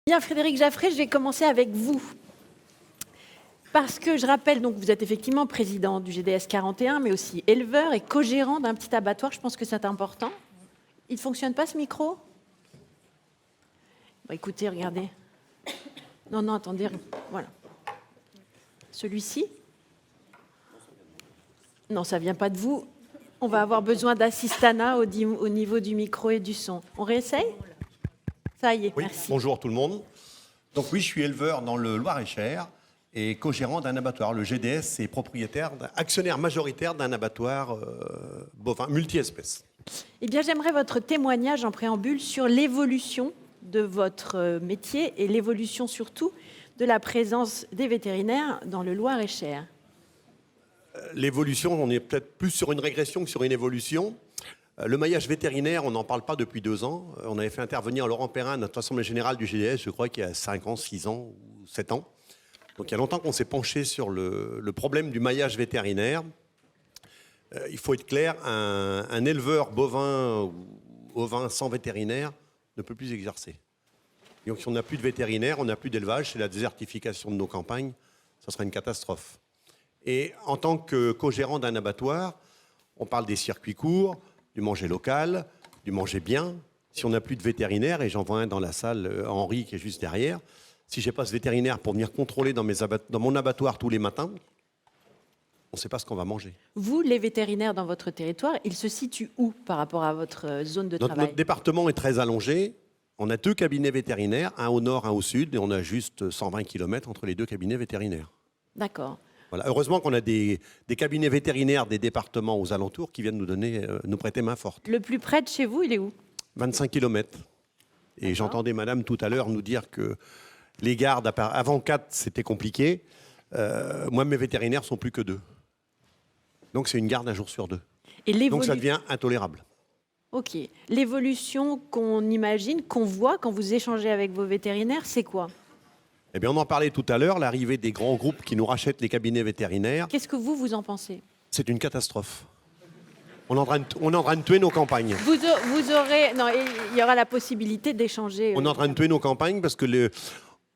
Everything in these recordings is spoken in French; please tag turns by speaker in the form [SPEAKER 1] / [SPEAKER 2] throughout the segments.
[SPEAKER 1] Bien, Frédéric Jaffray, je vais commencer avec vous. Parce que je rappelle, donc vous êtes effectivement président du GDS 41, mais aussi éleveur et co-gérant d'un petit abattoir. Je pense que c'est important. Il ne fonctionne pas ce micro? Bon, écoutez, regardez. Non, attendez. Voilà. Celui-ci? Non, ça ne vient pas de vous. On va avoir besoin d'assistanat au niveau du micro et du son. On réessaye? Ça y est,
[SPEAKER 2] oui,
[SPEAKER 1] merci.
[SPEAKER 2] Bonjour tout le monde. Donc oui, je suis éleveur dans le Loir-et-Cher et co-gérant d'un abattoir. Le GDS est actionnaire majoritaire d'un abattoir bovin multi-espèces.
[SPEAKER 1] Eh bien, j'aimerais votre témoignage en préambule sur l'évolution de votre métier et l'évolution surtout de la présence des vétérinaires dans le Loir-et-Cher.
[SPEAKER 2] L'évolution, on est peut-être plus sur une régression que sur une évolution. Le maillage vétérinaire, on n'en parle pas depuis 2 ans. On avait fait intervenir Laurent Perrin, notre assemblée générale du GDS, je crois qu'il y a 5 ans, 6 ans ou 7 ans. Donc il y a longtemps qu'on s'est penché sur le problème du maillage vétérinaire. Il faut être clair, un éleveur bovin ou ovin sans vétérinaire ne peut plus exercer. Donc si on n'a plus de vétérinaire, on n'a plus d'élevage, c'est la désertification de nos campagnes, ça sera une catastrophe. Et en tant que co-gérant d'un abattoir, on parle des circuits courts, du manger local, du manger bien. Si on n'a plus de vétérinaire, et j'en vois un dans la salle, Henri, qui est juste derrière, si je n'ai pas ce vétérinaire pour venir contrôler dans mon abattoir tous les matins, on ne sait pas ce qu'on va manger.
[SPEAKER 1] Vous, les vétérinaires dans votre territoire, ils se situent où par rapport à votre zone de travail?
[SPEAKER 2] Notre département est très allongé. On a 2 cabinets vétérinaires, un au nord, un au sud, et on a juste 120 km entre les 2 cabinets vétérinaires.
[SPEAKER 1] D'accord.
[SPEAKER 2] Voilà. Heureusement qu'on a des cabinets vétérinaires des départements aux alentours qui viennent nous prêter main forte.
[SPEAKER 1] Le plus près de chez vous, il est où?
[SPEAKER 2] 25 km. Et j'entendais madame tout à l'heure nous dire que les gardes, avant 4, c'était compliqué. Moi, mes vétérinaires sont plus que 2. Donc c'est une garde un jour sur 2. Donc ça devient intolérable.
[SPEAKER 1] Ok. L'évolution qu'on imagine, qu'on voit quand vous échangez avec vos vétérinaires, c'est quoi?
[SPEAKER 2] Eh bien, on en parlait tout à l'heure, l'arrivée des grands groupes qui nous rachètent les cabinets vétérinaires.
[SPEAKER 1] Qu'est-ce que vous en pensez?
[SPEAKER 2] C'est une catastrophe. On est en train de tuer nos campagnes.
[SPEAKER 1] Vous aurez... Non, il y aura la possibilité d'échanger...
[SPEAKER 2] On est en train de tuer nos campagnes parce que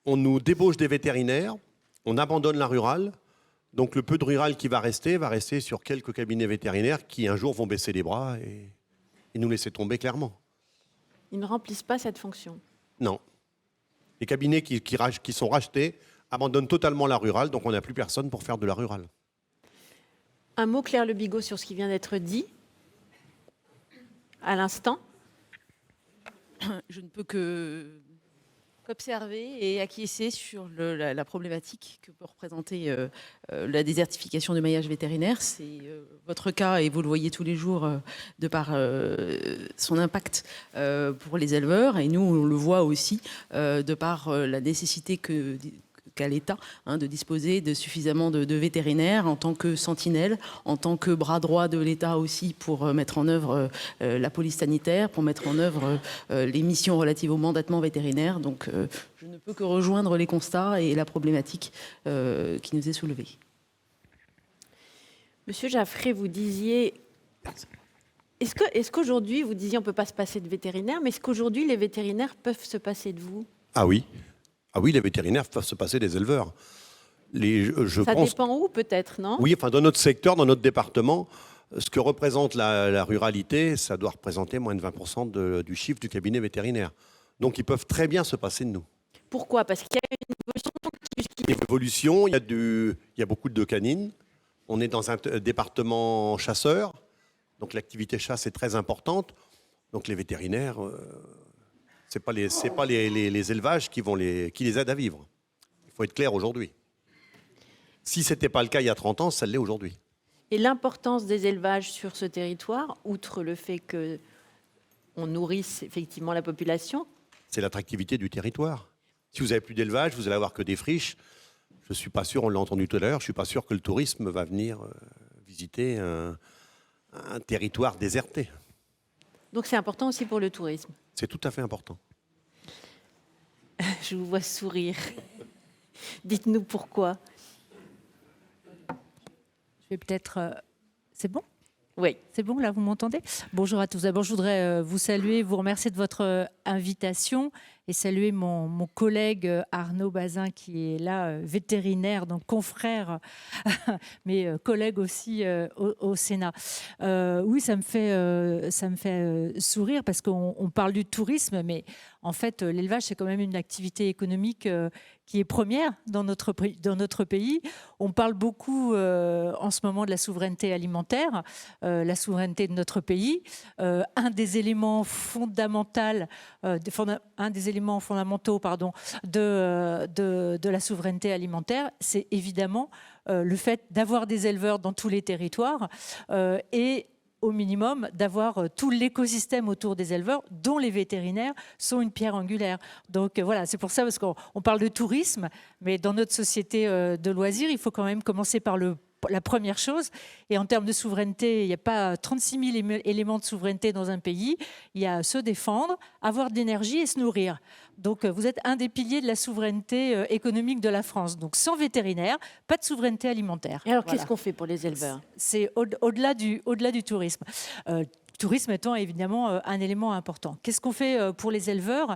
[SPEAKER 2] on nous débauche des vétérinaires, on abandonne la rurale. Donc le peu de rural qui va rester sur quelques cabinets vétérinaires qui un jour vont baisser les bras et nous laisser tomber clairement.
[SPEAKER 1] Ils ne remplissent pas cette fonction?
[SPEAKER 2] Non. Les cabinets qui sont rachetés abandonnent totalement la rurale, donc on n'a plus personne pour faire de la rurale.
[SPEAKER 1] Un mot, Claire Le Bigot, sur ce qui vient d'être dit à l'instant.
[SPEAKER 3] Je ne peux qu'observer et acquiescer sur la problématique que peut représenter la désertification du maillage vétérinaire. C'est votre cas, et vous le voyez tous les jours de par son impact pour les éleveurs. Et nous, on le voit aussi de par la nécessité qu'a l'État de disposer de suffisamment de vétérinaires en tant que sentinelle, en tant que bras droit de l'État aussi pour mettre en œuvre la police sanitaire, pour mettre en œuvre les missions relatives au mandatement vétérinaire. Donc je ne peux que rejoindre les constats et la problématique qui nous est soulevée.
[SPEAKER 1] Monsieur Jaffray, vous disiez... Est-ce qu'aujourd'hui, vous disiez on ne peut pas se passer de vétérinaires, mais est-ce qu'aujourd'hui les vétérinaires peuvent se passer de vous?
[SPEAKER 2] Ah oui. Ah oui, les vétérinaires peuvent se passer des éleveurs.
[SPEAKER 1] Ça dépend où, peut-être, non?
[SPEAKER 2] Oui, enfin, dans notre secteur, dans notre département, ce que représente la ruralité, ça doit représenter moins de 20% du chiffre du cabinet vétérinaire. Donc, ils peuvent très bien se passer de nous.
[SPEAKER 1] Pourquoi? Parce qu'il y a une
[SPEAKER 2] évolution. Il y a beaucoup de canines. On est dans un département chasseur. Donc, l'activité chasse est très importante. Donc, les vétérinaires... Ce n'est pas les élevages qui les aident à vivre. Il faut être clair aujourd'hui. Si ce n'était pas le cas il y a 30 ans, ça l'est aujourd'hui.
[SPEAKER 1] Et l'importance des élevages sur ce territoire, outre le fait qu'on nourrisse effectivement la population?
[SPEAKER 2] C'est l'attractivité du territoire. Si vous n'avez plus d'élevage, vous allez avoir que des friches. Je ne suis pas sûr, on l'a entendu tout à l'heure, je ne suis pas sûr que le tourisme va venir visiter un territoire déserté.
[SPEAKER 1] Donc c'est important aussi pour le tourisme?
[SPEAKER 2] C'est tout à fait important.
[SPEAKER 1] Je vous vois sourire. Dites-nous pourquoi.
[SPEAKER 4] Je vais peut-être... C'est bon?
[SPEAKER 1] Oui.
[SPEAKER 4] C'est bon, là, vous m'entendez? Bonjour à tous. D'abord, je voudrais vous saluer, vous remercier de votre invitation et saluer mon collègue Arnaud Bazin qui est là, vétérinaire, donc confrère, mais collègue aussi au Sénat. Oui, ça me fait sourire parce qu'on parle du tourisme, mais en fait, l'élevage, c'est quand même une activité économique qui est première dans notre pays. On parle beaucoup en ce moment de la souveraineté alimentaire, la souveraineté de notre pays. Un des éléments fondamentaux, de la souveraineté alimentaire, c'est évidemment le fait d'avoir des éleveurs dans tous les territoires et au minimum d'avoir tout l'écosystème autour des éleveurs, dont les vétérinaires sont une pierre angulaire. Donc voilà, c'est pour ça, parce qu'on parle de tourisme, mais dans notre société de loisirs, il faut quand même commencer par la première chose. Et en termes de souveraineté, il n'y a pas 36 000 éléments de souveraineté dans un pays. Il y a se défendre, avoir de l'énergie et se nourrir. Donc vous êtes un des piliers de la souveraineté économique de la France. Donc sans vétérinaire, pas de souveraineté alimentaire.
[SPEAKER 1] Et alors,
[SPEAKER 4] Voilà.
[SPEAKER 1] qu'est-ce qu'on fait pour les éleveurs?
[SPEAKER 4] C'est au-delà du tourisme. Tourisme étant évidemment un élément important. Qu'est-ce qu'on fait pour les éleveurs?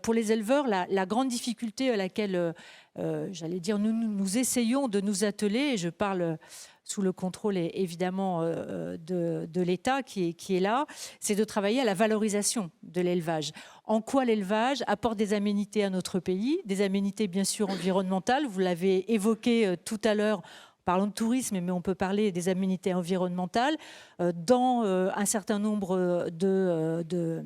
[SPEAKER 4] Pour les éleveurs, la grande difficulté à laquelle, j'allais dire, nous essayons de nous atteler, et je parle sous le contrôle évidemment de l'État qui est là, c'est de travailler à la valorisation de l'élevage. En quoi l'élevage apporte des aménités à notre pays, des aménités bien sûr environnementales, vous l'avez évoqué tout à l'heure. Parlons de tourisme, mais on peut parler des aménités environnementales. Dans un certain nombre de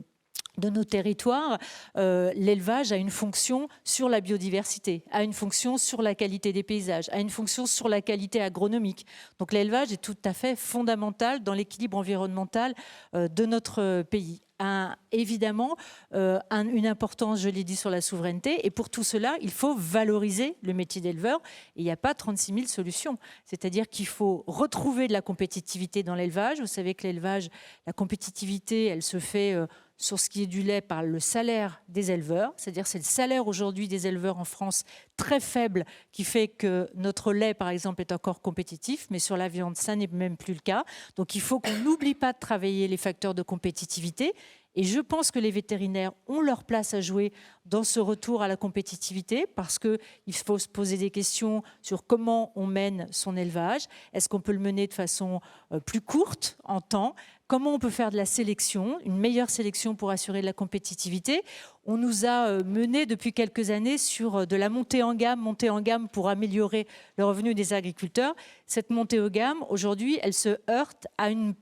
[SPEAKER 4] nos territoires, l'élevage a une fonction sur la biodiversité, a une fonction sur la qualité des paysages, a une fonction sur la qualité agronomique. Donc l'élevage est tout à fait fondamental dans l'équilibre environnemental de notre pays. Évidemment, une importance, je l'ai dit, sur la souveraineté. Et pour tout cela, il faut valoriser le métier d'éleveur. Et il n'y a pas 36 000 solutions. C'est-à-dire qu'il faut retrouver de la compétitivité dans l'élevage. Vous savez que l'élevage, la compétitivité, elle se fait sur ce qui est du lait par le salaire des éleveurs. C'est-à-dire c'est le salaire aujourd'hui des éleveurs en France très faible qui fait que notre lait, par exemple, est encore compétitif. Mais sur la viande, ça n'est même plus le cas. Donc il faut qu'on n'oublie pas de travailler les facteurs de compétitivité. Et je pense que les vétérinaires ont leur place à jouer dans ce retour à la compétitivité parce qu'il faut se poser des questions sur comment on mène son élevage. Est-ce qu'on peut le mener de façon plus courte en temps? Comment on peut faire de la sélection, une meilleure sélection pour assurer de la compétitivité? On nous a mené depuis quelques années sur de la montée en gamme pour améliorer le revenu des agriculteurs. Cette montée en gamme, aujourd'hui, elle se heurte à une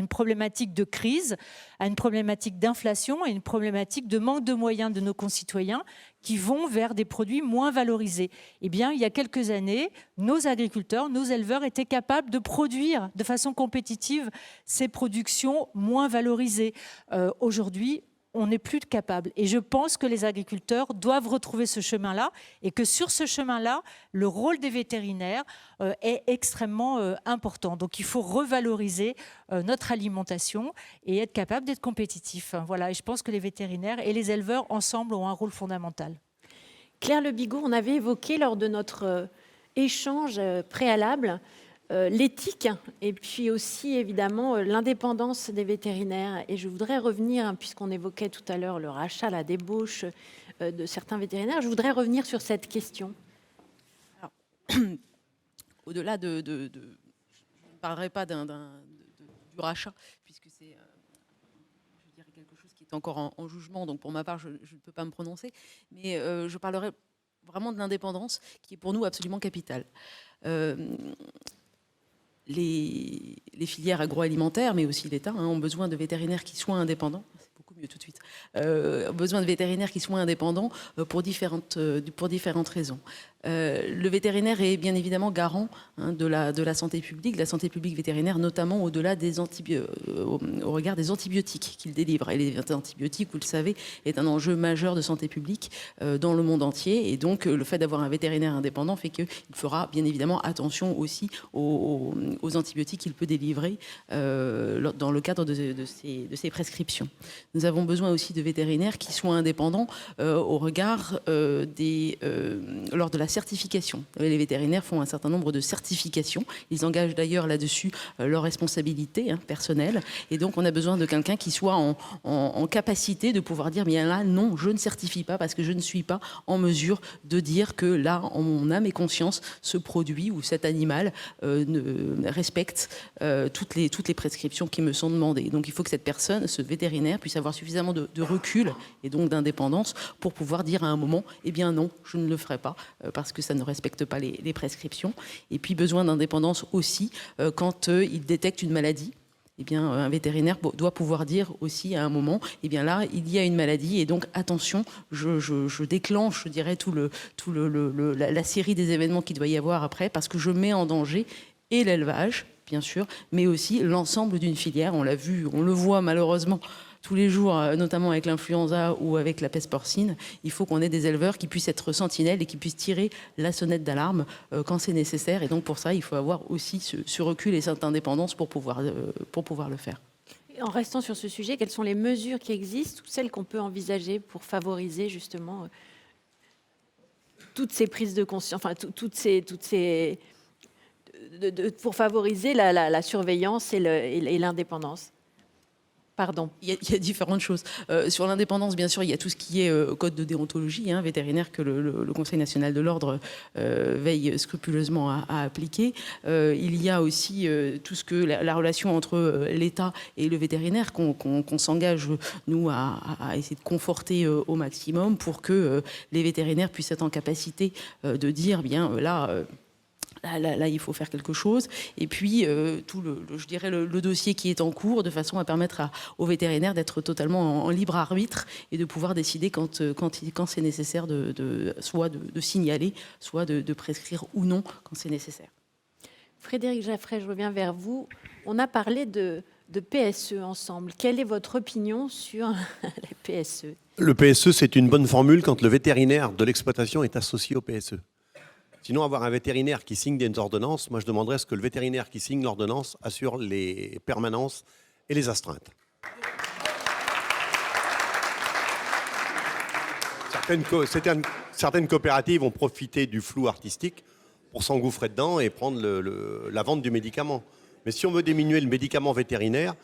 [SPEAKER 4] problématique de crise, à une problématique d'inflation et une problématique de manque de moyens de nos concitoyens qui vont vers des produits moins valorisés. Eh bien, il y a quelques années, nos agriculteurs, nos éleveurs étaient capables de produire de façon compétitive ces productions moins valorisées. Aujourd'hui, on n'est plus capable. Et je pense que les agriculteurs doivent retrouver ce chemin-là et que sur ce chemin-là, le rôle des vétérinaires est extrêmement important. Donc il faut revaloriser notre alimentation et être capable d'être compétitif. Voilà. Et je pense que les vétérinaires et les éleveurs ensemble ont un rôle fondamental.
[SPEAKER 1] Claire Le Bigot, on avait évoqué lors de notre échange préalable l'éthique et puis aussi évidemment l'indépendance des vétérinaires. Et je voudrais revenir, puisqu'on évoquait tout à l'heure le rachat, la débauche de certains vétérinaires, je voudrais revenir sur cette question.
[SPEAKER 3] Alors, au-delà je ne parlerai pas du rachat, puisque c'est je dirais quelque chose qui est encore en jugement, donc pour ma part, je ne peux pas me prononcer, mais je parlerai vraiment de l'indépendance qui est pour nous absolument capitale. Les filières agroalimentaires, mais aussi l'État, ont besoin de vétérinaires qui soient indépendants. C'est beaucoup mieux tout de suite. Besoin de vétérinaires qui soient indépendants pour différentes raisons. Le vétérinaire est bien évidemment garant de la santé publique vétérinaire, notamment au-delà au regard des antibiotiques qu'il délivre. Et les antibiotiques, vous le savez, est un enjeu majeur de santé publique dans le monde entier. Et donc, le fait d'avoir un vétérinaire indépendant fait qu'il fera bien évidemment attention aussi aux antibiotiques qu'il peut délivrer dans le cadre de ses prescriptions. Nous avons besoin aussi de vétérinaires qui soient indépendants au regard lors de la certification. Les vétérinaires font un certain nombre de certifications. Ils engagent d'ailleurs là-dessus leur responsabilité personnelle. Et donc, on a besoin de quelqu'un qui soit en capacité de pouvoir dire, bien là, non, je ne certifie pas parce que je ne suis pas en mesure de dire que là, en mon âme et conscience, ce produit ou cet animal respecte toutes les prescriptions qui me sont demandées. Donc, il faut que cette personne, ce vétérinaire, puisse avoir suffisamment de recul et donc d'indépendance pour pouvoir dire à un moment, eh bien non, je ne le ferai pas parce que ça ne respecte pas les prescriptions. Et puis, besoin d'indépendance aussi quand il détecte une maladie. Eh bien, un vétérinaire doit pouvoir dire aussi à un moment, eh bien là, il y a une maladie et donc attention, je déclenche, je dirais, la série des événements qu'il doit y avoir après parce que je mets en danger et l'élevage, bien sûr, mais aussi l'ensemble d'une filière. On l'a vu, on le voit malheureusement tous les jours, notamment avec l'influenza ou avec la peste porcine. Il faut qu'on ait des éleveurs qui puissent être sentinelles et qui puissent tirer la sonnette d'alarme quand c'est nécessaire. Et donc pour ça, il faut avoir aussi ce recul et cette indépendance pour pouvoir le faire.
[SPEAKER 1] En restant sur ce sujet, quelles sont les mesures qui existent ou celles qu'on peut envisager pour favoriser justement toutes ces prises de conscience, enfin pour favoriser la surveillance et l'indépendance? Pardon.
[SPEAKER 3] Il y a différentes choses. Sur l'indépendance, bien sûr, il y a tout ce qui est code de déontologie vétérinaire que le Conseil national de l'ordre veille scrupuleusement à appliquer. Il y a aussi tout ce que la relation entre l'État et le vétérinaire qu'on s'engage, nous, à essayer de conforter au maximum pour que les vétérinaires puissent être en capacité de dire, bien là... Là, il faut faire quelque chose. Et puis, je dirais le dossier qui est en cours, de façon à permettre aux vétérinaires d'être totalement en libre arbitre et de pouvoir décider quand c'est nécessaire soit de signaler, soit de prescrire ou non quand c'est nécessaire.
[SPEAKER 1] Frédéric Jaffray, je reviens vers vous. On a parlé de PSE ensemble. Quelle est votre opinion sur les PSE?
[SPEAKER 2] Le PSE, c'est une bonne formule quand le vétérinaire de l'exploitation est associé au PSE. Sinon, avoir un vétérinaire qui signe des ordonnances, moi je demanderais à ce que le vétérinaire qui signe l'ordonnance assure les permanences et les astreintes. Certaines coopératives ont profité du flou artistique pour s'engouffrer dedans et prendre la vente du médicament. Mais si on veut diminuer le médicament vétérinaire,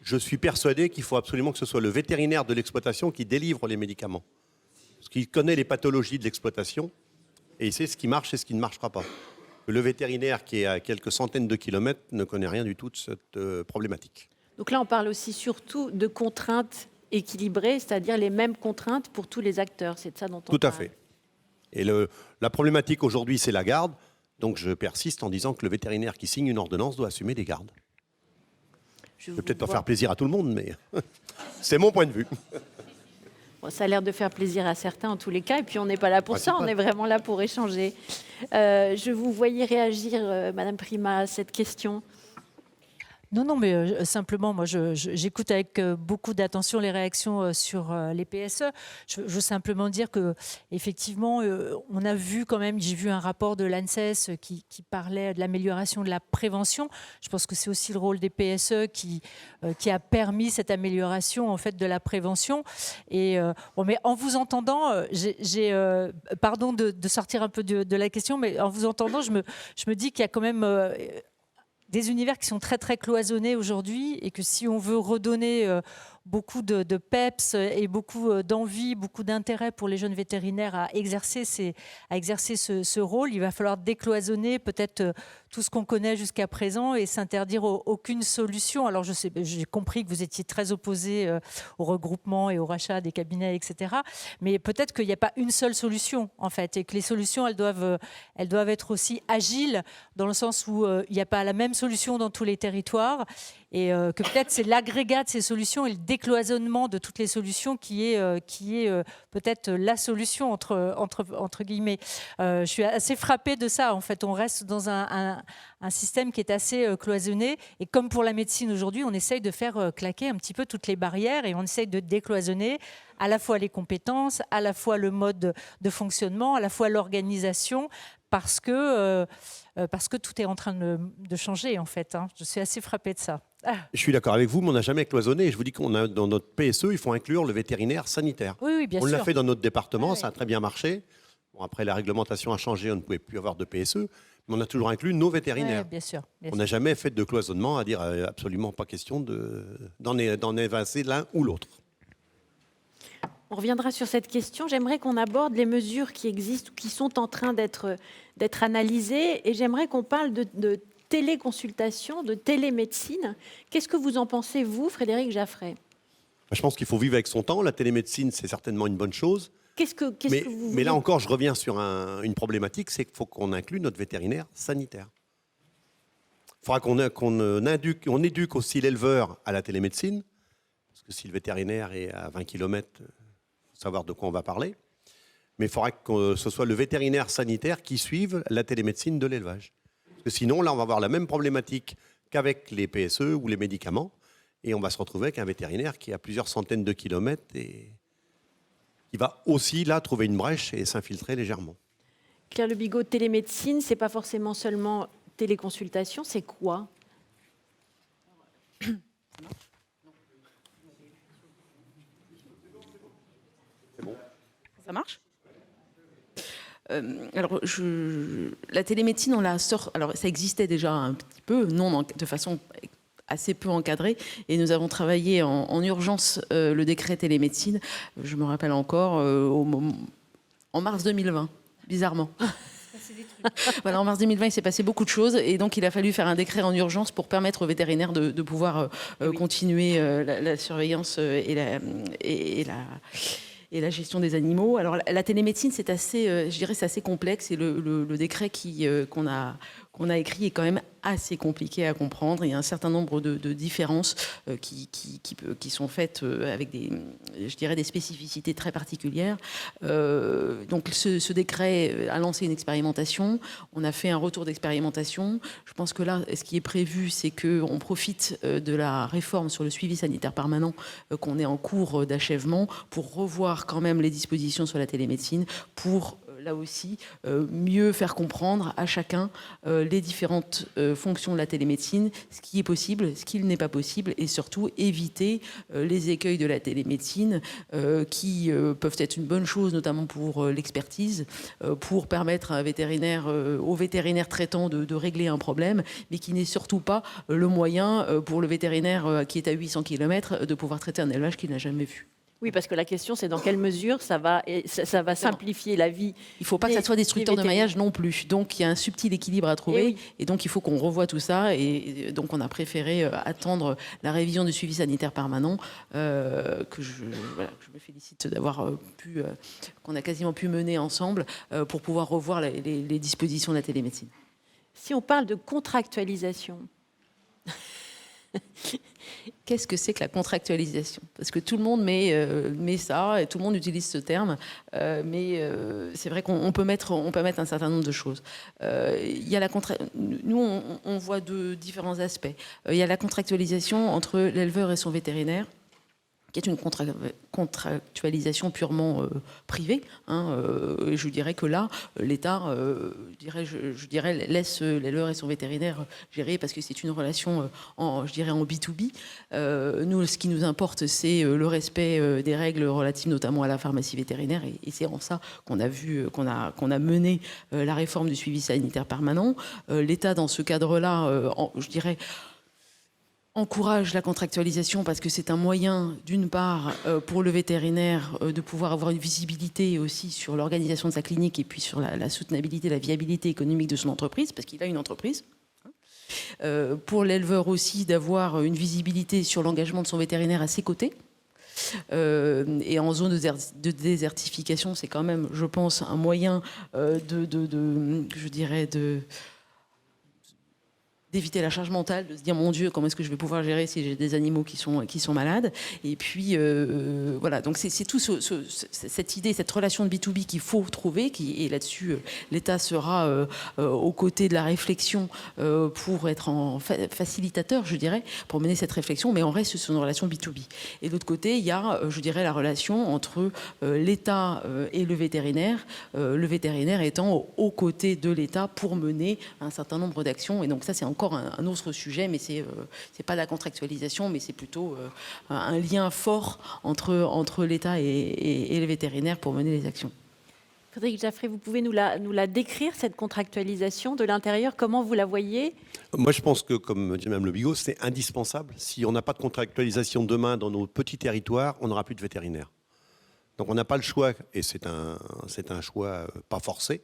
[SPEAKER 2] je suis persuadé qu'il faut absolument que ce soit le vétérinaire de l'exploitation qui délivre les médicaments. Parce qu'il connaît les pathologies de l'exploitation. Et il sait ce qui marche et ce qui ne marchera pas. Le vétérinaire qui est à quelques centaines de kilomètres ne connaît rien du tout de cette problématique.
[SPEAKER 1] Donc là, on parle aussi surtout de contraintes équilibrées, c'est-à-dire les mêmes contraintes pour tous les acteurs. C'est de ça dont on parle.
[SPEAKER 2] Tout à fait. Et la problématique aujourd'hui, c'est la garde. Donc je persiste en disant que le vétérinaire qui signe une ordonnance doit assumer des gardes. Je ne vais peut-être pas faire plaisir à tout le monde, mais c'est mon point de vue.
[SPEAKER 1] Bon, ça a l'air de faire plaisir à certains en tous les cas, et puis on n'est pas là pour ça, on est vraiment là pour échanger. Je vous voyais réagir, Madame Prima, à cette question.
[SPEAKER 4] Non, mais simplement, moi, j'écoute avec beaucoup d'attention les réactions sur les PSE. Je veux simplement dire que, effectivement, on a vu quand même, j'ai vu un rapport de l'ANSES qui parlait de l'amélioration de la prévention. Je pense que c'est aussi le rôle des PSE qui a permis cette amélioration en fait de la prévention. Et bon, mais en vous entendant, pardon de sortir un peu de la question, mais en vous entendant, je me dis qu'il y a quand même des univers qui sont très très cloisonnés aujourd'hui et que si on veut redonner beaucoup de peps et beaucoup d'envie, beaucoup d'intérêt pour les jeunes vétérinaires à exercer ce rôle, il va falloir décloisonner peut-être tout ce qu'on connaît jusqu'à présent et s'interdire aucune solution. Alors j'ai compris que vous étiez très opposé au regroupement et au rachat des cabinets, etc. Mais peut-être qu'il n'y a pas une seule solution en fait et que les solutions elles doivent être aussi agiles dans le sens où il n'y a pas la même solution dans tous les territoires et que peut-être c'est l'agrégat de ces solutions et le décloisonnement de toutes les solutions qui est peut-être la solution entre guillemets. Je suis assez frappée de ça. En fait, on reste dans un système qui est assez cloisonné. Et comme pour la médecine aujourd'hui, on essaye de faire claquer un petit peu toutes les barrières et on essaye de décloisonner à la fois les compétences, à la fois le mode de fonctionnement, à la fois l'organisation, parce que tout est en train de changer, en fait. Je suis assez frappée de ça.
[SPEAKER 2] Je suis d'accord avec vous, mais on n'a jamais cloisonné. Et je vous dis qu'on a dans notre PSE, il faut inclure le vétérinaire sanitaire.
[SPEAKER 4] Oui, bien sûr.
[SPEAKER 2] On l'a fait dans notre département, ça a très bien marché. Bon, après, la réglementation a changé, on ne pouvait plus avoir de PSE, mais on a toujours inclus nos vétérinaires.
[SPEAKER 4] Ouais, bien sûr.
[SPEAKER 2] On n'a jamais fait de cloisonnement à dire absolument pas question d'en évincer l'un ou l'autre.
[SPEAKER 1] On reviendra sur cette question. J'aimerais qu'on aborde les mesures qui existent ou qui sont en train d'être analysées. Et j'aimerais qu'on parle de téléconsultation, de télémédecine. Qu'est-ce que vous en pensez, vous, Frédéric Jaffray?
[SPEAKER 2] Je pense qu'il faut vivre avec son temps. La télémédecine, c'est certainement une bonne chose.
[SPEAKER 1] Mais
[SPEAKER 2] là encore, je reviens sur une problématique, c'est qu'il faut qu'on inclue notre vétérinaire sanitaire. Il faudra qu'on éduque aussi l'éleveur à la télémédecine, parce que si le vétérinaire est à 20 km, il faut savoir de quoi on va parler. Mais il faudra que ce soit le vétérinaire sanitaire qui suive la télémédecine de l'élevage. Parce que sinon, là, on va avoir la même problématique qu'avec les PSE ou les médicaments, et on va se retrouver avec un vétérinaire qui est à plusieurs centaines de kilomètres et qui va aussi, là, trouver une brèche et s'infiltrer légèrement.
[SPEAKER 1] Claire Le Bigot, télémédecine, c'est pas forcément seulement téléconsultation, c'est quoi?
[SPEAKER 3] Ça marche? Alors, la télémédecine, on la sort. Alors, ça existait déjà un petit peu, non de façon assez peu encadrée, et nous avons travaillé en urgence le décret télémédecine. Je me rappelle encore en mars 2020, bizarrement. Voilà, en mars 2020, il s'est passé beaucoup de choses, et donc il a fallu faire un décret en urgence pour permettre aux vétérinaires de pouvoir continuer la surveillance et la gestion des animaux. Alors la télémédecine, c'est assez, je dirais, c'est assez complexe, et le décret qu'on a écrit est quand même assez compliqué à comprendre. Il y a un certain nombre de différences qui sont faites avec des spécificités très particulières. Donc ce décret a lancé une expérimentation. On a fait un retour d'expérimentation. Je pense que là, ce qui est prévu, c'est qu'on profite de la réforme sur le suivi sanitaire permanent qu'on est en cours d'achèvement pour revoir quand même les dispositions sur la télémédecine, pour là aussi, mieux faire comprendre à chacun les différentes fonctions de la télémédecine, ce qui est possible, ce qui n'est pas possible, et surtout éviter les écueils de la télémédecine qui peuvent être une bonne chose, notamment pour l'expertise, pour permettre aux vétérinaires traitants de régler un problème, mais qui n'est surtout pas le moyen pour le vétérinaire qui est à 800 km de pouvoir traiter un élevage qu'il n'a jamais vu.
[SPEAKER 1] Oui, parce que la question, c'est dans quelle mesure ça va simplifier la vie.
[SPEAKER 3] Il ne faut pas que ça soit destructeur de maillage non plus. Donc, il y a un subtil équilibre à trouver. Et donc, il faut qu'on revoie tout ça. Et donc, on a préféré attendre la révision du suivi sanitaire permanent que je me félicite d'avoir qu'on a quasiment pu mener ensemble pour pouvoir revoir les dispositions de la télémédecine.
[SPEAKER 1] Si on parle de contractualisation...
[SPEAKER 3] Qu'est-ce que c'est que la contractualisation? Parce que tout le monde met ça, et tout le monde utilise ce terme, mais c'est vrai qu'on peut mettre un certain nombre de choses. Il y a nous, on voit différents aspects. Il y a la contractualisation entre l'éleveur et son vétérinaire, qui est une contractualisation purement privée. Je dirais que là, l'État, je dirais, laisse l'éleveur et son vétérinaire gérer, parce que c'est une relation, en B2B. Nous, ce qui nous importe, c'est le respect des règles relatives notamment à la pharmacie vétérinaire, et c'est en ça qu'on a mené la réforme du suivi sanitaire permanent. L'État, dans ce cadre-là, je dirais, encourage la contractualisation, parce que c'est un moyen, d'une part, pour le vétérinaire de pouvoir avoir une visibilité aussi sur l'organisation de sa clinique, et puis sur la soutenabilité, la viabilité économique de son entreprise, parce qu'il a une entreprise. Pour l'éleveur aussi, d'avoir une visibilité sur l'engagement de son vétérinaire à ses côtés. Et en zone de désertification, c'est quand même, je pense, un moyen d'éviter la charge mentale, de se dire mon Dieu, comment est-ce que je vais pouvoir gérer si j'ai des animaux qui sont malades. Et puis voilà, donc c'est tout cette idée, cette relation de B2B qu'il faut trouver, et là-dessus l'État sera aux côtés de la réflexion pour être en facilitateur, je dirais, pour mener cette réflexion, mais on reste sur une relation B2B. Et de l'autre côté, il y a, je dirais, la relation entre l'État et le vétérinaire étant aux côtés de l'État pour mener un certain nombre d'actions. Et donc ça, c'est encore un autre sujet, mais c'est pas la contractualisation, mais c'est plutôt un lien fort entre l'État et les vétérinaires pour mener les actions.
[SPEAKER 1] Frédéric Jaffray, vous pouvez nous la décrire, cette contractualisation de l'intérieur? Comment vous la voyez?
[SPEAKER 2] Moi, je pense que, comme dit Mme Le Bigot, c'est indispensable. Si on n'a pas de contractualisation demain dans nos petits territoires, on n'aura plus de vétérinaires. Donc on n'a pas le choix, et c'est un choix pas forcé,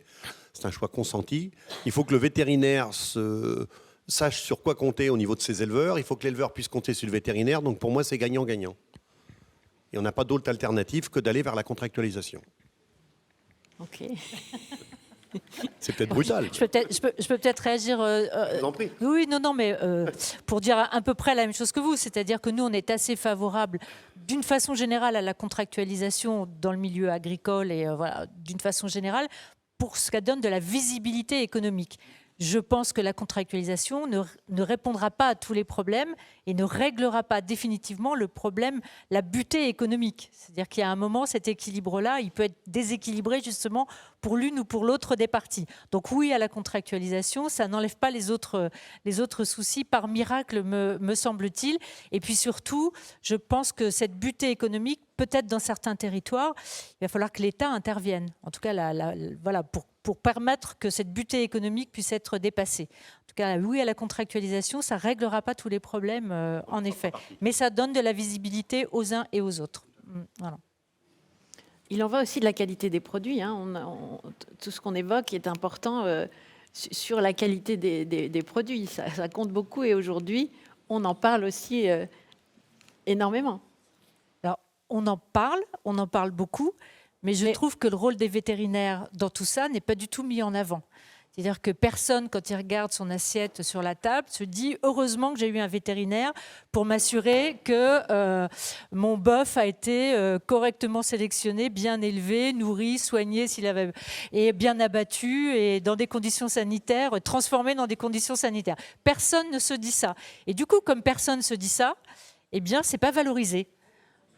[SPEAKER 2] c'est un choix consenti. Il faut que le vétérinaire sache sur quoi compter au niveau de ses éleveurs. Il faut que l'éleveur puisse compter sur le vétérinaire. Donc pour moi, c'est gagnant-gagnant. Et on n'a pas d'autre alternative que d'aller vers la contractualisation.
[SPEAKER 1] Ok.
[SPEAKER 2] C'est peut-être brutal.
[SPEAKER 4] Je peux peut-être réagir.
[SPEAKER 2] Je vous en prie.
[SPEAKER 4] Oui, non, mais pour dire à peu près la même chose que vous, c'est-à-dire que nous, on est assez favorable, d'une façon générale, à la contractualisation dans le milieu agricole et voilà, d'une façon générale, pour ce qu'elle donne de la visibilité économique. Je pense que la contractualisation ne répondra pas à tous les problèmes et ne réglera pas définitivement le problème, la butée économique. C'est-à-dire qu'il y a un moment, cet équilibre-là, il peut être déséquilibré justement pour l'une ou pour l'autre des parties. Donc oui, à la contractualisation, ça n'enlève pas les autres soucis, par miracle, me semble-t-il. Et puis surtout, je pense que cette butée économique, peut-être dans certains territoires, il va falloir que l'État intervienne. En tout cas, voilà, pour permettre que cette butée économique puisse être dépassée. En tout cas, oui, à la contractualisation, ça ne réglera pas tous les problèmes, en effet. Mais ça donne de la visibilité aux uns et aux autres. Voilà.
[SPEAKER 1] Il en va aussi de la qualité des produits. Hein. Tout ce qu'on évoque est important sur la qualité des produits. Ça compte beaucoup et aujourd'hui, on en parle aussi énormément.
[SPEAKER 4] Alors, on en parle beaucoup. Mais je trouve que le rôle des vétérinaires dans tout ça n'est pas du tout mis en avant. C'est-à-dire que personne, quand il regarde son assiette sur la table, se dit « heureusement que j'ai eu un vétérinaire pour m'assurer que mon bœuf a été correctement sélectionné, bien élevé, nourri, soigné s'il avait, et bien abattu et dans des conditions sanitaires, transformé dans des conditions sanitaires ». Personne ne se dit ça. Et du coup, comme personne ne se dit ça, eh bien, ce n'est pas valorisé.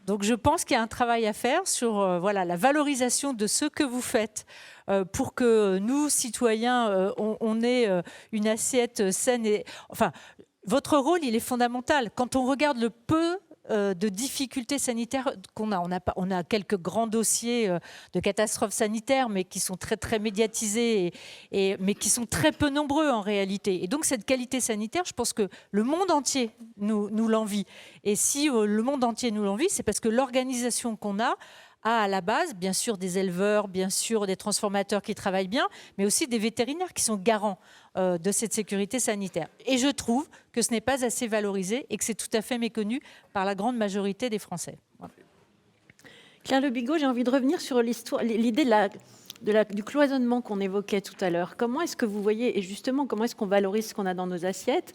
[SPEAKER 4] Donc je pense qu'il y a un travail à faire sur voilà, la valorisation de ce que vous faites pour que nous, citoyens, on ait une assiette saine. Enfin, votre rôle, il est fondamental. Quand on regarde le peu de difficultés sanitaires qu'on a, on a quelques grands dossiers de catastrophes sanitaires, mais qui sont très, très médiatisés, mais qui sont très peu nombreux en réalité. Et donc cette qualité sanitaire, je pense que le monde entier nous l'envie. Et si le monde entier nous l'envie, c'est parce que l'organisation qu'on a à la base, bien sûr, des éleveurs, bien sûr, des transformateurs qui travaillent bien, mais aussi des vétérinaires qui sont garants de cette sécurité sanitaire. Et je trouve que ce n'est pas assez valorisé et que c'est tout à fait méconnu par la grande majorité des Français. Voilà.
[SPEAKER 1] Claire Le Bigot, j'ai envie de revenir sur l'idée du cloisonnement qu'on évoquait tout à l'heure. Comment est-ce que vous voyez, et justement, comment est-ce qu'on valorise ce qu'on a dans nos assiettes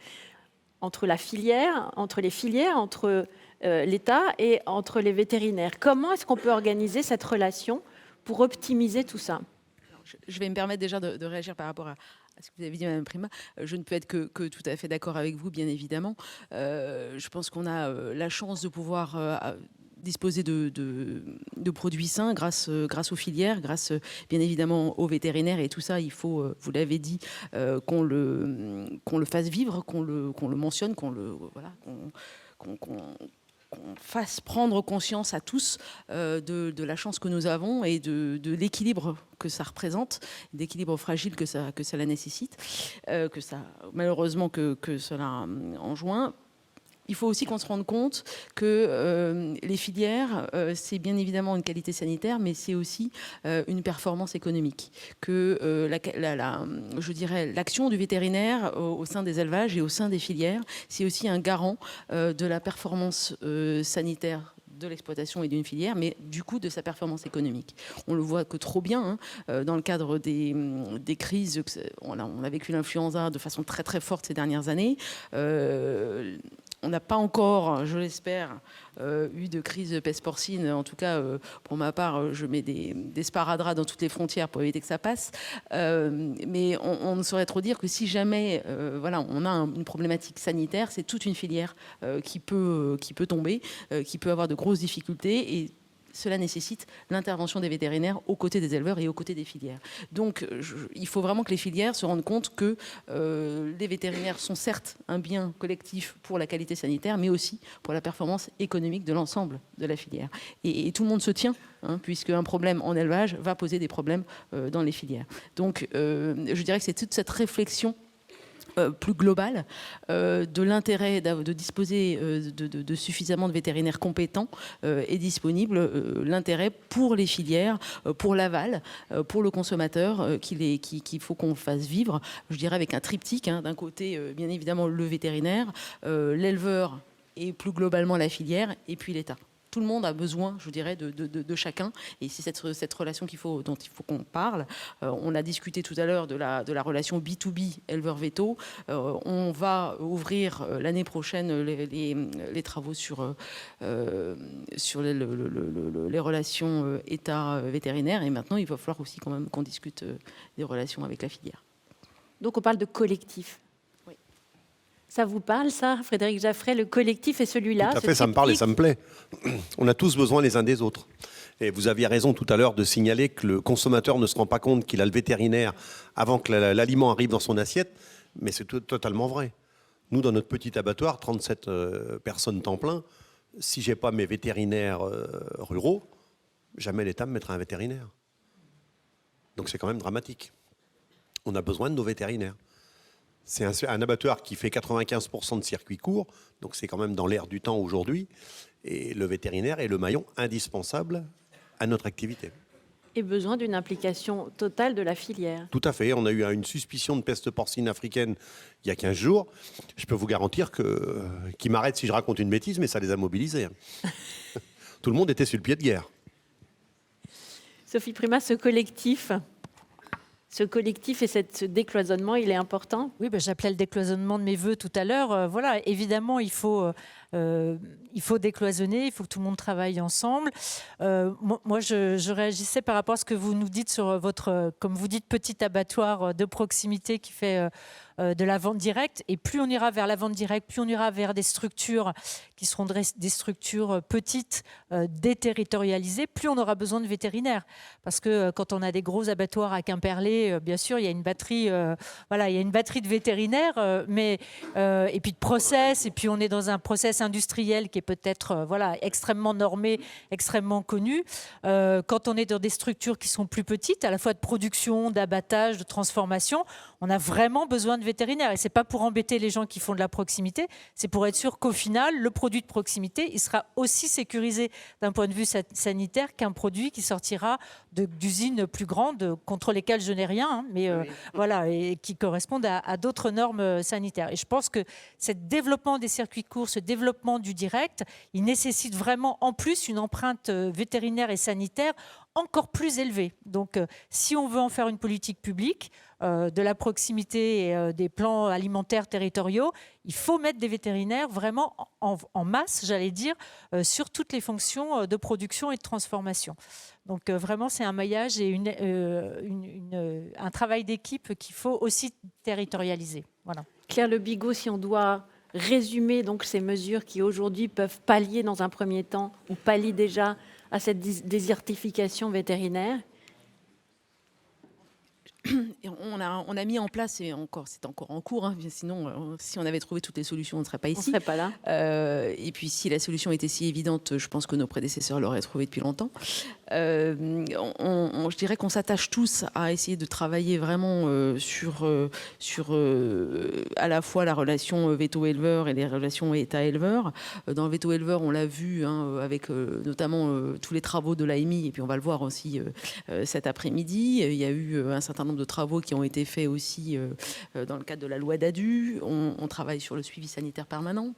[SPEAKER 1] entre les filières, entre l'État et entre les vétérinaires? Comment est-ce qu'on peut organiser cette relation pour optimiser tout ça?
[SPEAKER 3] Je vais me permettre déjà de réagir par rapport à ce que vous avez dit, Mme Prima. Je ne peux être que tout à fait d'accord avec vous, bien évidemment. Je pense qu'on a la chance de pouvoir disposer de produits sains grâce aux filières, grâce bien évidemment aux vétérinaires, et tout ça, il faut, vous l'avez dit, qu'on le fasse vivre, qu'on le mentionne, qu'on fasse prendre conscience à tous de la chance que nous avons et de l'équilibre que ça représente, d'équilibre fragile que cela nécessite, malheureusement que cela enjoint. Il faut aussi qu'on se rende compte que les filières, c'est bien évidemment une qualité sanitaire, mais c'est aussi une performance économique. Que je dirais, l'action du vétérinaire au sein des élevages et au sein des filières, c'est aussi un garant de la performance sanitaire de l'exploitation et d'une filière, mais du coup de sa performance économique. On le voit que trop bien dans le cadre des crises. On a vécu l'influenza de façon très très forte ces dernières années. On n'a pas encore, je l'espère, eu de crise de peste porcine. En tout cas, pour ma part, je mets des sparadraps dans toutes les frontières pour éviter que ça passe. Mais on ne saurait trop dire que si jamais on a une problématique sanitaire, c'est toute une filière qui peut tomber, qui peut avoir de grosses difficultés. Et cela nécessite l'intervention des vétérinaires aux côtés des éleveurs et aux côtés des filières. Donc, il faut vraiment que les filières se rendent compte que les vétérinaires sont certes un bien collectif pour la qualité sanitaire, mais aussi pour la performance économique de l'ensemble de la filière. Et tout le monde se tient, puisque un problème en élevage va poser des problèmes dans les filières. Donc, je dirais que c'est toute cette réflexion plus globale de l'intérêt de disposer de suffisamment de vétérinaires compétents et disponibles, l'intérêt pour les filières, pour l'aval, pour le consommateur qu'il faut qu'on fasse vivre, je dirais avec un triptyque, d'un côté bien évidemment le vétérinaire, l'éleveur et plus globalement la filière, et puis l'État. Tout le monde a besoin, je dirais, de chacun. Et c'est cette relation dont il faut qu'on parle. On a discuté tout à l'heure de la relation B2B éleveur-veto. On va ouvrir l'année prochaine les travaux sur les relations État-vétérinaire. Et maintenant, il va falloir aussi quand même qu'on discute des relations avec la filière.
[SPEAKER 1] Donc on parle de collectif.
[SPEAKER 3] Oui.
[SPEAKER 1] Ça vous parle, ça, Frédéric Jaffray, le collectif et celui-là?
[SPEAKER 2] Tout à fait, ça me parle et ça me plaît. On a tous besoin les uns des autres. Et vous aviez raison tout à l'heure de signaler que le consommateur ne se rend pas compte qu'il a le vétérinaire avant que l'aliment arrive dans son assiette, mais c'est totalement vrai. Nous, dans notre petit abattoir, 37 personnes temps plein, si je n'ai pas mes vétérinaires ruraux, jamais l'État me mettra un vétérinaire. Donc c'est quand même dramatique. On a besoin de nos vétérinaires. C'est un abattoir qui fait 95% de circuits courts, donc c'est quand même dans l'air du temps aujourd'hui. Et le vétérinaire est le maillon indispensable à notre activité.
[SPEAKER 1] Et besoin d'une implication totale de la filière.
[SPEAKER 2] Tout à fait. On a eu une suspicion de peste porcine africaine il y a 15 jours. Je peux vous garantir qu'ils m'arrêtent si je raconte une bêtise, mais ça les a mobilisés. Tout le monde était sur le pied de guerre.
[SPEAKER 1] Sophie Primas, ce collectif et ce décloisonnement, il est important?
[SPEAKER 4] Oui, j'appelais le décloisonnement de mes voeux tout à l'heure. Voilà, évidemment, il faut décloisonner, il faut que tout le monde travaille ensemble. Moi, je réagissais par rapport à ce que vous nous dites sur votre, comme vous dites, petit abattoir de proximité qui fait de la vente directe. Et plus on ira vers la vente directe, plus on ira vers des structures qui seront des structures petites, déterritorialisées, plus on aura besoin de vétérinaires. Parce que quand on a des gros abattoirs à Quimperlé, bien sûr, il y a une batterie, il y a une batterie de vétérinaires, et puis de process, et puis on est dans un process industriel qui est peut-être extrêmement normé, extrêmement connu. Quand on est dans des structures qui sont plus petites, à la fois de production, d'abattage, de transformation, on a vraiment besoin de vétérinaires. Et c'est pas pour embêter les gens qui font de la proximité, c'est pour être sûr qu'au final, le produit de proximité, il sera aussi sécurisé d'un point de vue sanitaire qu'un produit qui sortira d'usines plus grandes contre lesquelles je n'ai rien, mais et qui correspondent à d'autres normes sanitaires. Et je pense que ce développement des circuits courts, ce développement du direct, il nécessite vraiment en plus une empreinte vétérinaire et sanitaire encore plus élevée. Donc, si on veut en faire une politique publique, de la proximité et des plans alimentaires territoriaux, il faut mettre des vétérinaires vraiment en masse, j'allais dire, sur toutes les fonctions de production et de transformation. Donc vraiment, c'est un maillage et un travail d'équipe qu'il faut aussi territorialiser. Voilà.
[SPEAKER 1] Claire Le Bigot, si on doit résumer donc ces mesures qui aujourd'hui peuvent pallier dans un premier temps ou pallient déjà à cette désertification vétérinaire.
[SPEAKER 3] Et on a mis en place, et c'est encore en cours, sinon si on avait trouvé toutes les solutions, on ne serait pas ici.
[SPEAKER 1] On ne serait pas là.
[SPEAKER 3] Et puis si la solution était si évidente, je pense que nos prédécesseurs l'auraient trouvée depuis longtemps. Je dirais qu'on s'attache tous à essayer de travailler vraiment sur à la fois la relation veto-éleveur et les relations État-éleveur. Dans le veto-éleveur, on l'a vu avec notamment tous les travaux de l'AMI, et puis on va le voir aussi cet après-midi. Il y a eu un certain nombre de travaux qui ont été faits aussi dans le cadre de la loi DADU. On travaille sur le suivi sanitaire permanent.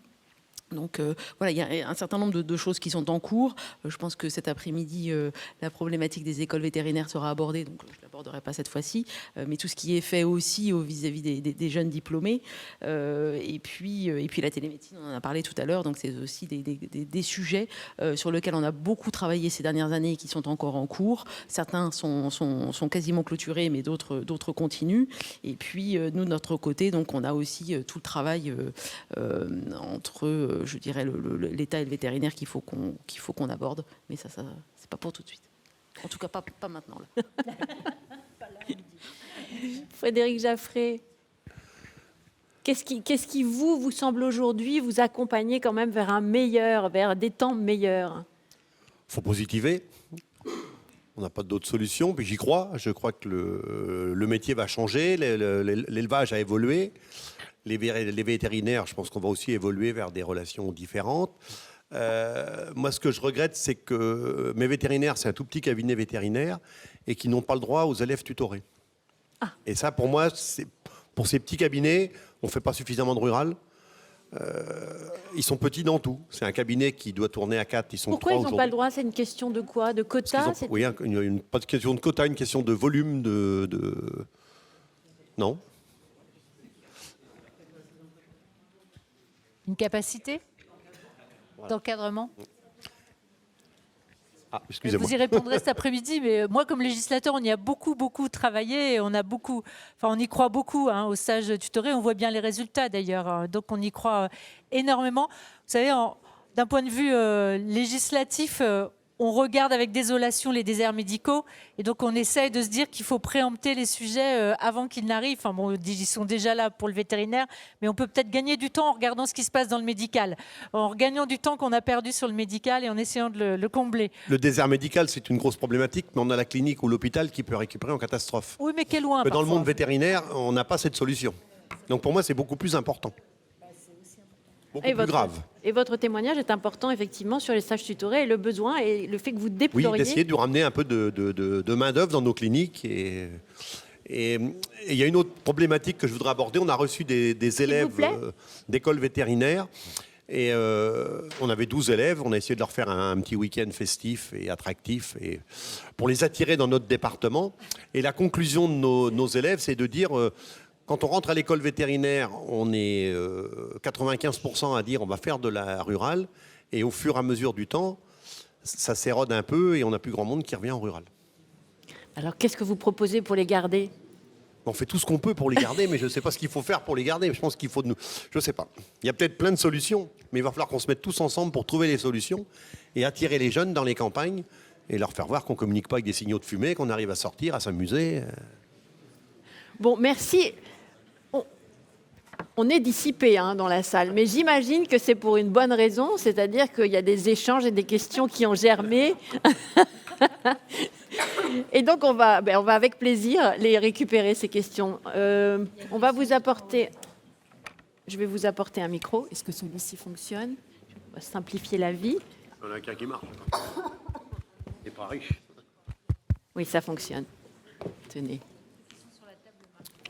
[SPEAKER 3] Donc il y a un certain nombre de choses qui sont en cours. Je pense que cet après-midi, la problématique des écoles vétérinaires sera abordée, donc je ne l'aborderai pas cette fois-ci, mais tout ce qui est fait aussi vis-à-vis des jeunes diplômés. Et puis la télémédecine, on en a parlé tout à l'heure, donc c'est aussi des sujets sur lesquels on a beaucoup travaillé ces dernières années et qui sont encore en cours. Certains sont quasiment clôturés, mais d'autres continuent. Et puis nous, de notre côté, donc, on a aussi tout le travail entre je dirais, l'état et le vétérinaire qu'il faut qu'on aborde. Mais ça c'est pas pour tout de suite. En tout cas, pas maintenant. Là.
[SPEAKER 1] Frédéric Jaffray, qu'est-ce qui vous semble aujourd'hui vous accompagner quand même vers des temps meilleurs?
[SPEAKER 2] Il faut positiver. On n'a pas d'autre solution, puis j'y crois. Je crois que le métier va changer, l'élevage a évolué. Les vétérinaires, je pense qu'on va aussi évoluer vers des relations différentes. Moi, ce que je regrette, c'est que mes vétérinaires, c'est un tout petit cabinet vétérinaire et qui n'ont pas le droit aux élèves tutorés.
[SPEAKER 1] Ah.
[SPEAKER 2] Et ça, pour moi, pour ces petits cabinets, on ne fait pas suffisamment de rural. Ils sont petits dans tout. C'est un cabinet qui doit tourner à 4. Ils sont
[SPEAKER 1] Pourquoi
[SPEAKER 2] 3
[SPEAKER 1] ils n'ont pas le droit? C'est une question de quoi? De quota?
[SPEAKER 2] Oui, pas de question de quota, une question de volume Non.
[SPEAKER 4] Une capacité d'encadrement?
[SPEAKER 2] Ah, excusez-moi.
[SPEAKER 4] Vous y répondrez cet après-midi, mais moi, comme législateur, on y a beaucoup travaillé et on y croit beaucoup au stage tutoré. On voit bien les résultats d'ailleurs, donc on y croit énormément. Vous savez, d'un point de vue législatif, on regarde avec désolation les déserts médicaux et donc on essaye de se dire qu'il faut préempter les sujets avant qu'ils n'arrivent. Enfin bon, ils sont déjà là pour le vétérinaire, mais on peut peut-être gagner du temps en regardant ce qui se passe dans le médical, en gagnant du temps qu'on a perdu sur le médical et en essayant de le combler.
[SPEAKER 2] Le désert médical, c'est une grosse problématique, mais on a la clinique ou l'hôpital qui peut récupérer en catastrophe.
[SPEAKER 4] Oui, mais quel loin.
[SPEAKER 2] Mais dans le
[SPEAKER 4] parfois.
[SPEAKER 2] monde vétérinaire, on n'a pas cette solution. Donc pour moi, c'est beaucoup plus important. Beaucoup plus grave.
[SPEAKER 1] Et votre témoignage est important, effectivement, sur les stages tutorés et le besoin et le fait que vous
[SPEAKER 2] Oui,
[SPEAKER 1] déploriez...
[SPEAKER 2] d'essayer de ramener un peu de main-d'œuvre dans nos cliniques. Et il y a une autre problématique que je voudrais aborder. On a reçu des élèves d'école vétérinaire. Et on avait 12 élèves. On a essayé de leur faire un petit week-end festif et attractif pour les attirer dans notre département. Et la conclusion de nos élèves, c'est de dire... Quand on rentre à l'école vétérinaire, on est 95% à dire on va faire de la rurale. Et au fur et à mesure du temps, ça s'érode un peu et on n'a plus grand monde qui revient en rural.
[SPEAKER 1] Alors, qu'est-ce que vous proposez pour les garder?
[SPEAKER 2] On fait tout ce qu'on peut pour les garder, mais je ne sais pas ce qu'il faut faire pour les garder. Je pense qu'il faut... Je ne sais pas. Il y a peut-être plein de solutions, mais il va falloir qu'on se mette tous ensemble pour trouver les solutions et attirer les jeunes dans les campagnes et leur faire voir qu'on ne communique pas avec des signaux de fumée, qu'on arrive à sortir, à s'amuser.
[SPEAKER 1] Bon, merci. On est dissipé dans la salle, mais j'imagine que c'est pour une bonne raison, c'est-à-dire qu'il y a des échanges et des questions qui ont germé. Et donc, on va avec plaisir les récupérer, ces questions. Je vais vous apporter un micro. Est-ce que celui-ci fonctionne? On va simplifier la vie.
[SPEAKER 2] On a qu'un qui marche. Il n'est pas riche.
[SPEAKER 1] Oui, ça fonctionne. Tenez.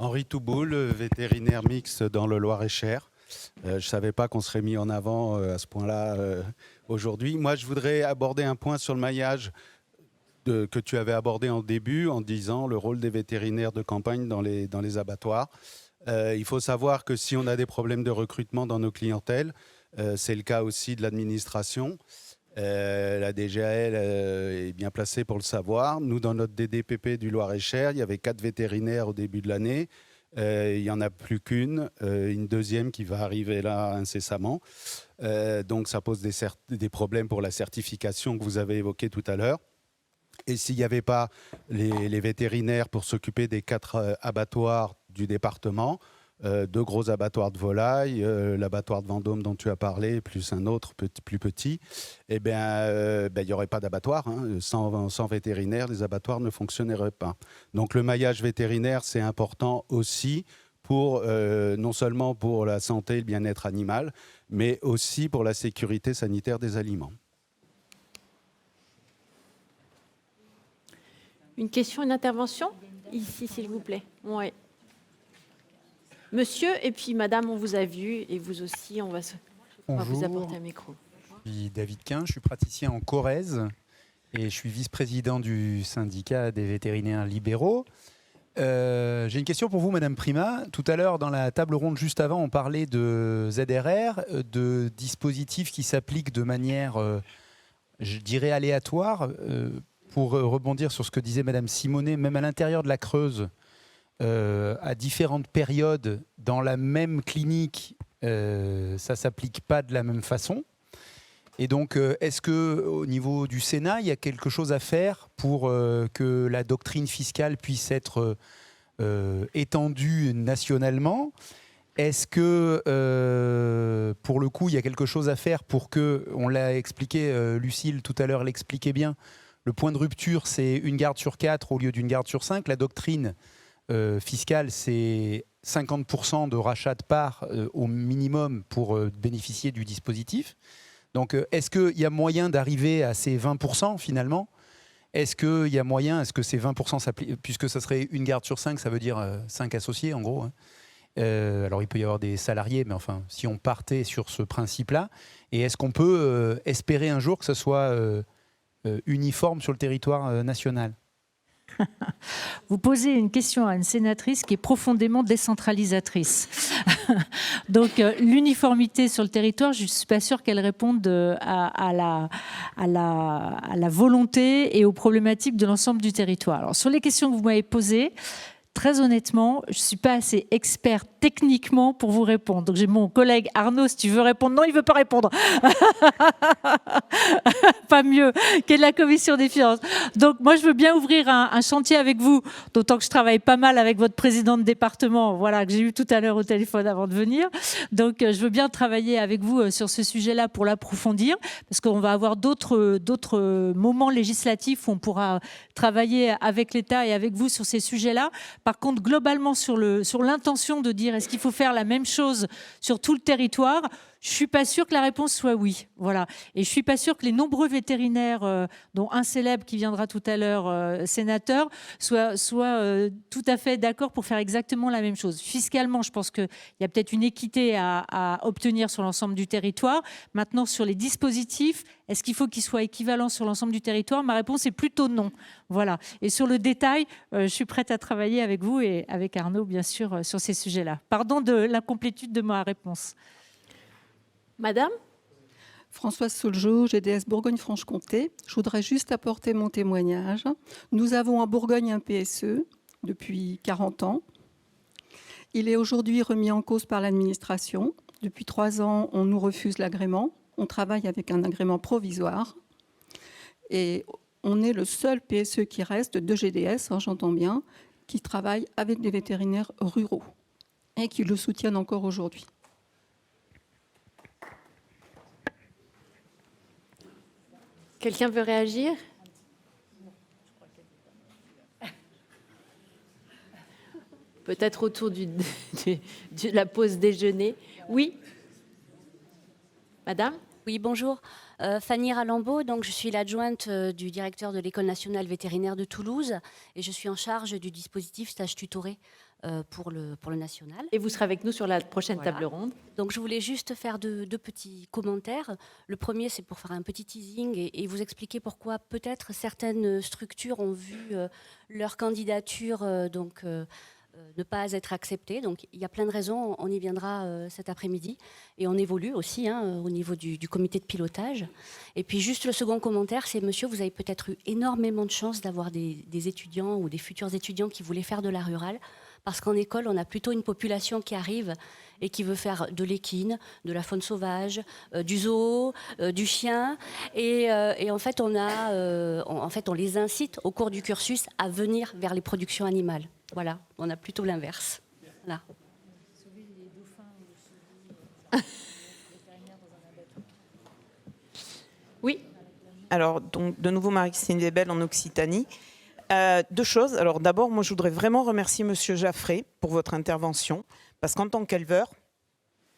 [SPEAKER 5] Henri Touboul, vétérinaire mixte dans le Loir-et-Cher. Je ne savais pas qu'on serait mis en avant à ce point-là aujourd'hui. Moi, je voudrais aborder un point sur le maillage que tu avais abordé en début en disant le rôle des vétérinaires de campagne dans les abattoirs. Il faut savoir que si on a des problèmes de recrutement dans nos clientèles, c'est le cas aussi de l'administration. La DGAL est bien placée pour le savoir. Nous, dans notre DDPP du Loir-et-Cher, il y avait 4 vétérinaires au début de l'année. Il n'y en a plus qu'une, une deuxième qui va arriver là incessamment. Donc, ça pose des problèmes pour la certification que vous avez évoquée tout à l'heure. Et s'il n'y avait pas les vétérinaires pour s'occuper des 4 abattoirs du département, 2 gros abattoirs de volailles, l'abattoir de Vendôme dont tu as parlé, plus un autre plus petit, il n'y aurait pas d'abattoir. Sans vétérinaires, les abattoirs ne fonctionneraient pas. Donc le maillage vétérinaire, c'est important aussi non seulement pour la santé et le bien-être animal, mais aussi pour la sécurité sanitaire des aliments.
[SPEAKER 1] Une question, une intervention? Ici, s'il vous plaît. Oui. Monsieur, et puis madame, on vous a vu, et vous aussi, on va vous apporter un micro.
[SPEAKER 6] Je suis David Quin, je suis praticien en Corrèze et je suis vice-président du syndicat des vétérinaires libéraux. J'ai une question pour vous, Madame Prima. Tout à l'heure, dans la table ronde juste avant, on parlait de ZRR, de dispositifs qui s'appliquent de manière, je dirais, aléatoire. Pour rebondir sur ce que disait Madame Simonet, même à l'intérieur de la Creuse, à différentes périodes, dans la même clinique, ça ne s'applique pas de la même façon. Et donc, est-ce qu'au niveau du Sénat, il y a quelque chose à faire pour que la doctrine fiscale puisse être étendue nationalement ? Est-ce que, pour le coup, il y a quelque chose à faire pour que, on l'a expliqué, Lucille tout à l'heure l'expliquait bien, le point de rupture, c'est une garde sur 4 au lieu d'une garde sur 5. La doctrine fiscale, c'est 50% de rachat de parts au minimum pour bénéficier du dispositif. Donc, est-ce qu'il y a moyen d'arriver à ces 20% finalement ? Est-ce qu'il y a moyen, est-ce que ces 20% s'appliquent, puisque ça serait une garde sur 5, ça veut dire 5 associés en gros, hein. Alors, il peut y avoir des salariés, mais enfin, si on partait sur ce principe-là, et est-ce qu'on peut espérer un jour que ce soit uniforme sur le territoire national ?
[SPEAKER 4] Vous posez une question à une sénatrice qui est profondément décentralisatrice. Donc, l'uniformité sur le territoire, je ne suis pas sûre qu'elle réponde à la volonté et aux problématiques de l'ensemble du territoire. Alors, sur les questions que vous m'avez posées, très honnêtement, je ne suis pas assez expert techniquement pour vous répondre. Donc j'ai mon collègue Arnaud, si tu veux répondre. Non, il ne veut pas répondre. Pas mieux, qui est de la commission des finances. Donc moi, je veux bien ouvrir un chantier avec vous, d'autant que je travaille pas mal avec votre président de département, voilà, que j'ai eu tout à l'heure au téléphone avant de venir. Donc je veux bien travailler avec vous sur ce sujet-là pour l'approfondir, parce qu'on va avoir d'autres moments législatifs où on pourra travailler avec l'État et avec vous sur ces sujets-là. Par contre, globalement, sur l'intention de dire est-ce qu'il faut faire la même chose sur tout le territoire, je ne suis pas sûre que la réponse soit oui. Voilà. Et je ne suis pas sûre que les nombreux vétérinaires, dont un célèbre qui viendra tout à l'heure, sénateur, soient tout à fait d'accord pour faire exactement la même chose. Fiscalement, je pense qu'il y a peut-être une équité à obtenir sur l'ensemble du territoire. Maintenant, sur les dispositifs, est-ce qu'il faut qu'ils soient équivalents sur l'ensemble du territoire ? Ma réponse est plutôt non. Voilà. Et sur le détail, je suis prête à travailler avec vous et avec Arnaud, bien sûr, sur ces sujets-là. Pardon de l'incomplétude de ma réponse.
[SPEAKER 1] Madame ?
[SPEAKER 7] Françoise Soulgeau, GDS Bourgogne-Franche-Comté. Je voudrais juste apporter mon témoignage. Nous avons en Bourgogne un PSE depuis 40 ans. Il est aujourd'hui remis en cause par l'administration. Depuis 3 ans, on nous refuse l'agrément. On travaille avec un agrément provisoire. Et on est le seul PSE qui reste de GDS, hein, j'entends bien, qui travaille avec des vétérinaires ruraux et qui le soutiennent encore aujourd'hui.
[SPEAKER 1] Quelqu'un veut réagir ? Peut-être autour de la pause déjeuner. Oui ? Madame ?
[SPEAKER 8] Oui, bonjour. Fanny Ralambeau, donc je suis l'adjointe du directeur de l'École nationale vétérinaire de Toulouse et je suis en charge du dispositif stage tutoré pour le national.
[SPEAKER 1] Et vous serez avec nous sur la prochaine
[SPEAKER 8] Voilà.
[SPEAKER 1] table ronde.
[SPEAKER 8] Donc je voulais juste faire deux petits commentaires. Le premier, c'est pour faire un petit teasing et vous expliquer pourquoi peut-être certaines structures ont vu leur candidature ne pas être acceptée. Donc il y a plein de raisons, on y viendra cet après-midi. Et on évolue aussi au niveau du comité de pilotage. Et puis juste le second commentaire, c'est monsieur, vous avez peut-être eu énormément de chance d'avoir des étudiants ou des futurs étudiants qui voulaient faire de la rurale. Parce qu'en école, on a plutôt une population qui arrive et qui veut faire de l'équine, de la faune sauvage, du zoo, du chien. Et en fait, on les incite au cours du cursus à venir vers les productions animales. Voilà, on a plutôt l'inverse. Voilà.
[SPEAKER 1] Oui.
[SPEAKER 9] Alors, donc, de nouveau, Marie-Christine Weibel en Occitanie. 2 choses. Alors, d'abord, moi, je voudrais vraiment remercier Monsieur Jaffré pour votre intervention, parce qu'en tant qu'éleveur,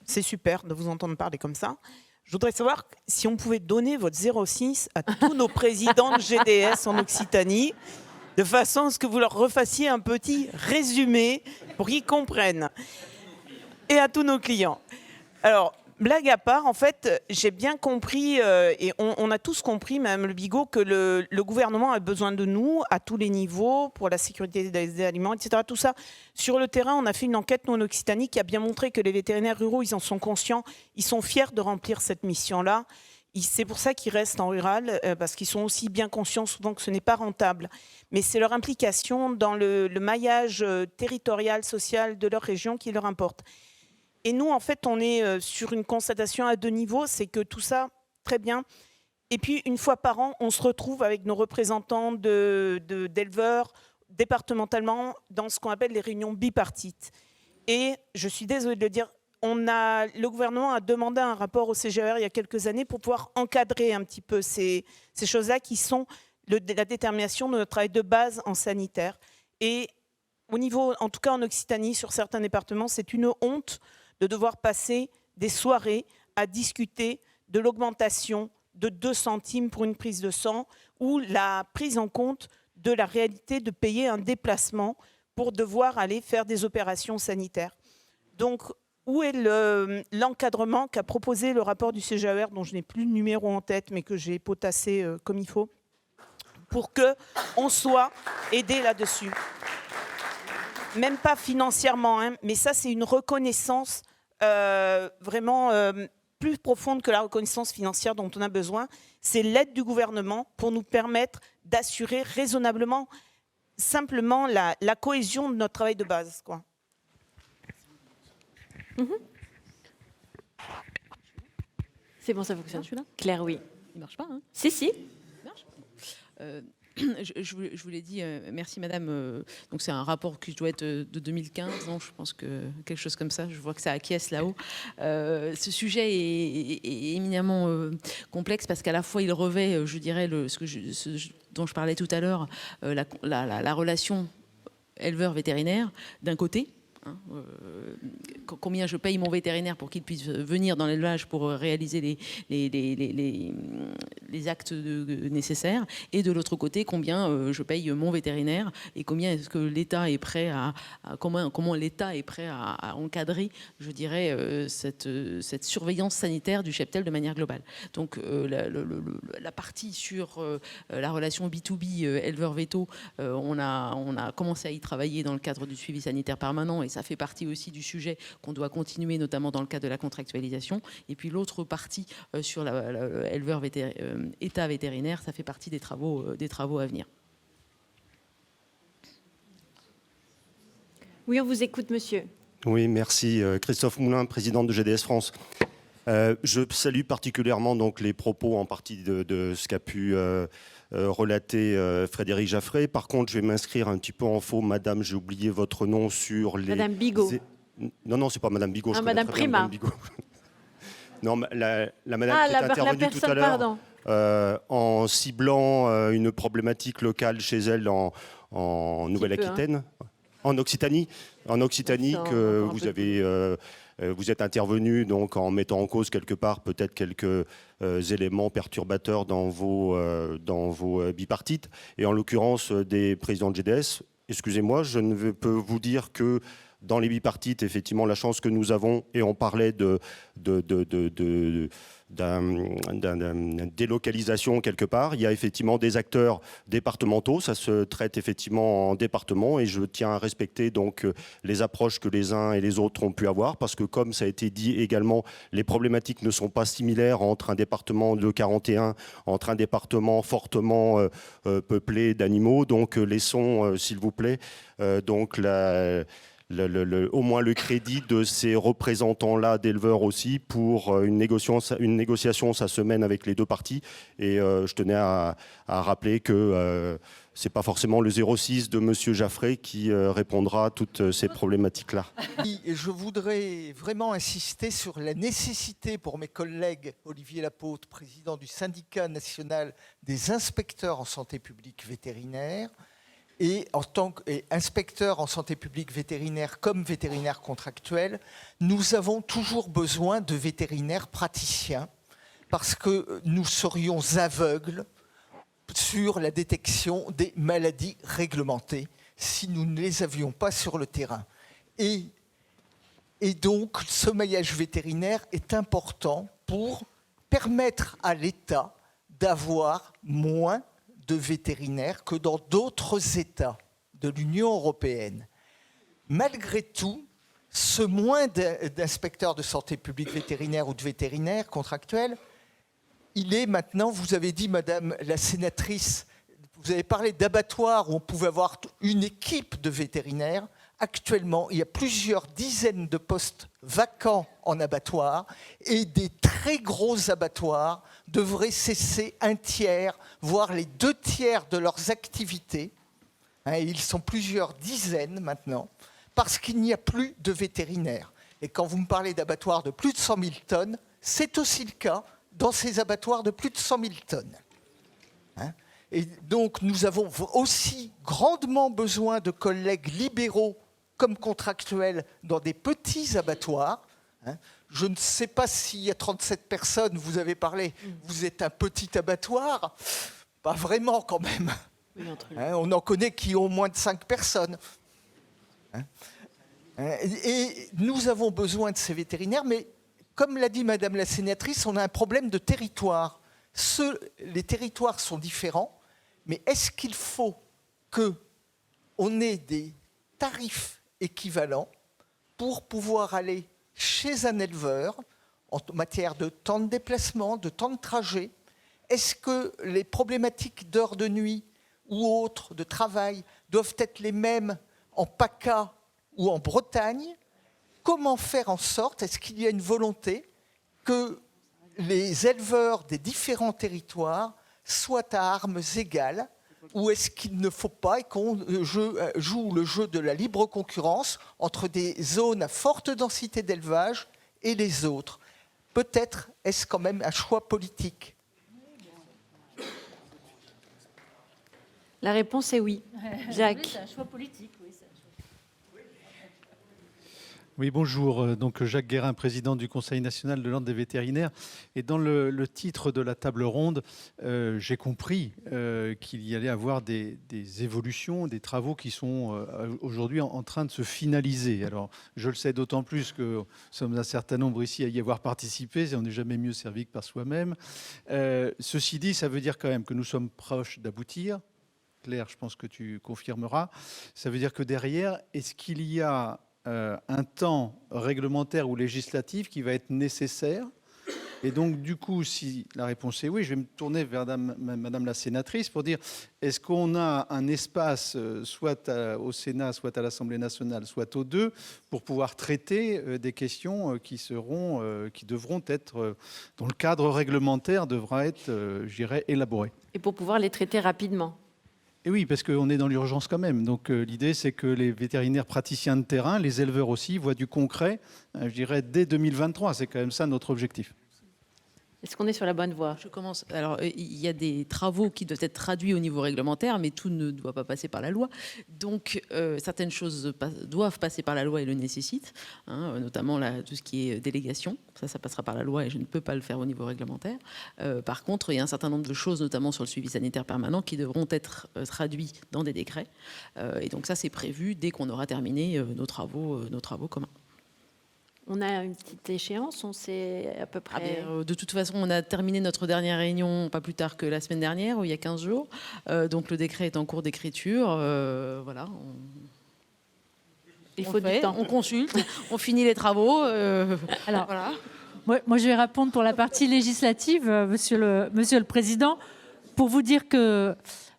[SPEAKER 9] c'est super de vous entendre parler comme ça. Je voudrais savoir si on pouvait donner votre 06 à tous nos présidents de GDS en Occitanie, de façon à ce que vous leur refassiez un petit résumé pour qu'ils comprennent. Et à tous nos clients. Alors, blague à part, en fait, j'ai bien compris, et on a tous compris, Mme Le Bigot, que le gouvernement a besoin de nous à tous les niveaux pour la sécurité des aliments, etc. Tout ça. Sur le terrain, on a fait une enquête, nous, en Occitanie, qui a bien montré que les vétérinaires ruraux, ils en sont conscients, ils sont fiers de remplir cette mission-là. C'est pour ça qu'ils restent en rural, parce qu'ils sont aussi bien conscients souvent que ce n'est pas rentable. Mais c'est leur implication dans le maillage territorial, social de leur région qui leur importe. Et nous, en fait, on est sur une constatation à 2 niveaux, c'est que tout ça, très bien. Et puis, une fois par an, on se retrouve avec nos représentants d'éleveurs, départementalement, dans ce qu'on appelle les réunions bipartites. Et je suis désolée de le dire, le gouvernement a demandé un rapport au CGER il y a quelques années pour pouvoir encadrer un petit peu ces choses-là qui sont la détermination de notre travail de base en sanitaire. Et au niveau, en tout cas en Occitanie, sur certains départements, c'est une honte de devoir passer des soirées à discuter de l'augmentation de 2 centimes pour une prise de sang ou la prise en compte de la réalité de payer un déplacement pour devoir aller faire des opérations sanitaires. Donc, où est l'encadrement qu'a proposé le rapport du CGER, dont je n'ai plus le numéro en tête, mais que j'ai potassé comme il faut, pour qu'on soit aidé là-dessus. Même pas financièrement, hein, mais ça, c'est une reconnaissance vraiment plus profonde que la reconnaissance financière dont on a besoin. C'est l'aide du gouvernement pour nous permettre d'assurer raisonnablement, simplement, la cohésion de notre travail de base, quoi.
[SPEAKER 1] C'est bon, ça fonctionne.
[SPEAKER 3] Je suis là.
[SPEAKER 1] Claire, oui.
[SPEAKER 3] Il marche pas, hein?
[SPEAKER 1] Si.
[SPEAKER 3] Il marche. Je vous l'ai dit, merci madame. Donc c'est un rapport qui doit être de 2015, non, je pense que quelque chose comme ça. Je vois que ça acquiesce là-haut. Ce sujet est éminemment complexe parce qu'à la fois il revêt, je dirais, ce dont je parlais tout à l'heure, la relation éleveur-vétérinaire d'un côté. Combien je paye mon vétérinaire pour qu'il puisse venir dans l'élevage pour réaliser les actes nécessaires, et de l'autre côté combien je paye mon vétérinaire et combien est-ce que l'État est prêt comment l'État est prêt à encadrer, je dirais, cette surveillance sanitaire du cheptel de manière globale. Donc la partie sur la relation B2B éleveur-véto, on a commencé à y travailler dans le cadre du suivi sanitaire permanent, et ça fait partie aussi du sujet qu'on doit continuer, notamment dans le cadre de la contractualisation. Et puis l'autre partie sur l'éleveur état vétérinaire, ça fait partie des travaux à venir.
[SPEAKER 1] Oui, on vous écoute, monsieur.
[SPEAKER 10] Oui, merci. Christophe Moulin, président de GDS France. Je salue particulièrement donc les propos en partie de ce qu'a pu relater Frédéric Jaffray. Par contre, je vais m'inscrire un petit peu en faux. Madame, j'ai oublié votre nom sur les...
[SPEAKER 1] Madame Bigot.
[SPEAKER 10] Non, c'est pas Madame Bigot.
[SPEAKER 1] Ah, Madame Prima.
[SPEAKER 10] Madame Bigot. Non, la madame qui est intervenue tout à l'heure en ciblant une problématique locale chez elle en Nouvelle-Aquitaine, en Occitanie, que vous avez... vous êtes intervenu donc en mettant en cause quelque part peut-être quelques éléments perturbateurs dans vos bipartites, et en l'occurrence des présidents de GDS. Excusez-moi, je ne peux vous dire que dans les bipartites, effectivement, la chance que nous avons, et on parlait d'une délocalisation quelque part. Il y a effectivement des acteurs départementaux, ça se traite effectivement en département, et je tiens à respecter donc les approches que les uns et les autres ont pu avoir, parce que comme ça a été dit également, les problématiques ne sont pas similaires entre un département de 41, entre un département fortement peuplé d'animaux. Donc laissons, s'il vous plaît, donc au moins le crédit de ces représentants-là d'éleveurs aussi pour une négociation, ça se mène avec les deux parties. Et je tenais à rappeler que c'est pas forcément le 06 de Monsieur Jaffray qui répondra à toutes ces problématiques-là.
[SPEAKER 11] Je voudrais vraiment insister sur la nécessité pour mes collègues, Olivier Lapôtre, président du syndicat national des inspecteurs en santé publique vétérinaire, et en tant qu'inspecteur en santé publique vétérinaire comme vétérinaire contractuel, nous avons toujours besoin de vétérinaires praticiens parce que nous serions aveugles sur la détection des maladies réglementées si nous ne les avions pas sur le terrain. Et donc, ce maillage vétérinaire est important pour permettre à l'État d'avoir moins de vétérinaires que dans d'autres États de l'Union européenne. Malgré tout, ce moins d'inspecteurs de santé publique vétérinaire ou de vétérinaires contractuels, il est maintenant, vous avez dit, Madame la sénatrice, vous avez parlé d'abattoirs où on pouvait avoir une équipe de vétérinaires. Actuellement, il y a plusieurs dizaines de postes vacants en abattoir et des très gros abattoirs devraient cesser un tiers, voire les 2/3 de leurs activités. Ils sont plusieurs dizaines maintenant, parce qu'il n'y a plus de vétérinaires. Et quand vous me parlez d'abattoirs de plus de 100 000 tonnes, c'est aussi le cas dans ces abattoirs de plus de 100 000 tonnes. Et donc nous avons aussi grandement besoin de collègues libéraux comme contractuels dans des petits abattoirs. Je ne sais pas s'il y a 37 personnes, vous avez parlé, vous êtes un petit abattoir, pas vraiment quand même.
[SPEAKER 3] Oui,
[SPEAKER 11] On en connaît qui ont moins de 5 personnes. Et nous avons besoin de ces vétérinaires, mais comme l'a dit Madame la sénatrice, on a un problème de territoire. Les territoires sont différents, mais est-ce qu'il faut qu'on ait des tarifs équivalents pour pouvoir aller chez un éleveur en matière de temps de déplacement, de temps de trajet? Est-ce que les problématiques d'heures de nuit ou autres de travail doivent être les mêmes en PACA ou en Bretagne? Comment faire en sorte, est-ce qu'il y a une volonté que les éleveurs des différents territoires soient à armes égales, ou est-ce qu'il ne faut pas et qu'on joue le jeu de la libre concurrence entre des zones à forte densité d'élevage et les autres? Peut-être est-ce quand même un choix politique?
[SPEAKER 1] La réponse est oui. Jacques.
[SPEAKER 4] Oui, c'est un choix politique. Oui,
[SPEAKER 12] Oui, bonjour. Donc Jacques Guérin, président du Conseil national de l'Ordre des vétérinaires. Et dans le titre de la table ronde, j'ai compris qu'il y allait avoir des évolutions, des travaux qui sont aujourd'hui en train de se finaliser. Alors, je le sais d'autant plus que nous sommes un certain nombre ici à y avoir participé, et on n'est jamais mieux servi que par soi-même. Ceci dit, ça veut dire quand même que nous sommes proches d'aboutir. Claire, je pense que tu confirmeras. Ça veut dire que derrière, est-ce qu'il y a un temps réglementaire ou législatif qui va être nécessaire? Et donc, du coup, si la réponse est oui, je vais me tourner vers Madame la sénatrice pour dire, est-ce qu'on a un espace, soit au Sénat, soit à l'Assemblée nationale, soit aux deux, pour pouvoir traiter des questions qui devront être, dont le cadre réglementaire devra être, je dirais, élaboré.
[SPEAKER 1] Et pour pouvoir les traiter rapidement.
[SPEAKER 12] Et oui, parce qu'on est dans l'urgence quand même. Donc l'idée, c'est que les vétérinaires praticiens de terrain, les éleveurs aussi, voient du concret, je dirais, dès 2023. C'est quand même ça notre objectif.
[SPEAKER 1] Est-ce qu'on est sur la bonne voie?
[SPEAKER 3] Je commence. Alors, il y a des travaux qui doivent être traduits au niveau réglementaire, mais tout ne doit pas passer par la loi. Donc, certaines choses doivent passer par la loi et le nécessitent, notamment tout ce qui est délégation. Ça passera par la loi et je ne peux pas le faire au niveau réglementaire. Par contre, il y a un certain nombre de choses, notamment sur le suivi sanitaire permanent, qui devront être traduits dans des décrets. Et donc, ça, c'est prévu dès qu'on aura terminé nos travaux communs.
[SPEAKER 1] On a une petite échéance, on sait à peu près...
[SPEAKER 3] De toute façon, on a terminé notre dernière réunion pas plus tard que la semaine dernière, où il y a 15 jours. Donc le décret est en cours d'écriture. Voilà.
[SPEAKER 1] Il faut du temps.
[SPEAKER 3] On consulte, on finit les travaux.
[SPEAKER 4] Alors,
[SPEAKER 3] voilà.
[SPEAKER 4] moi, je vais répondre pour la partie législative, monsieur le Président, pour vous dire que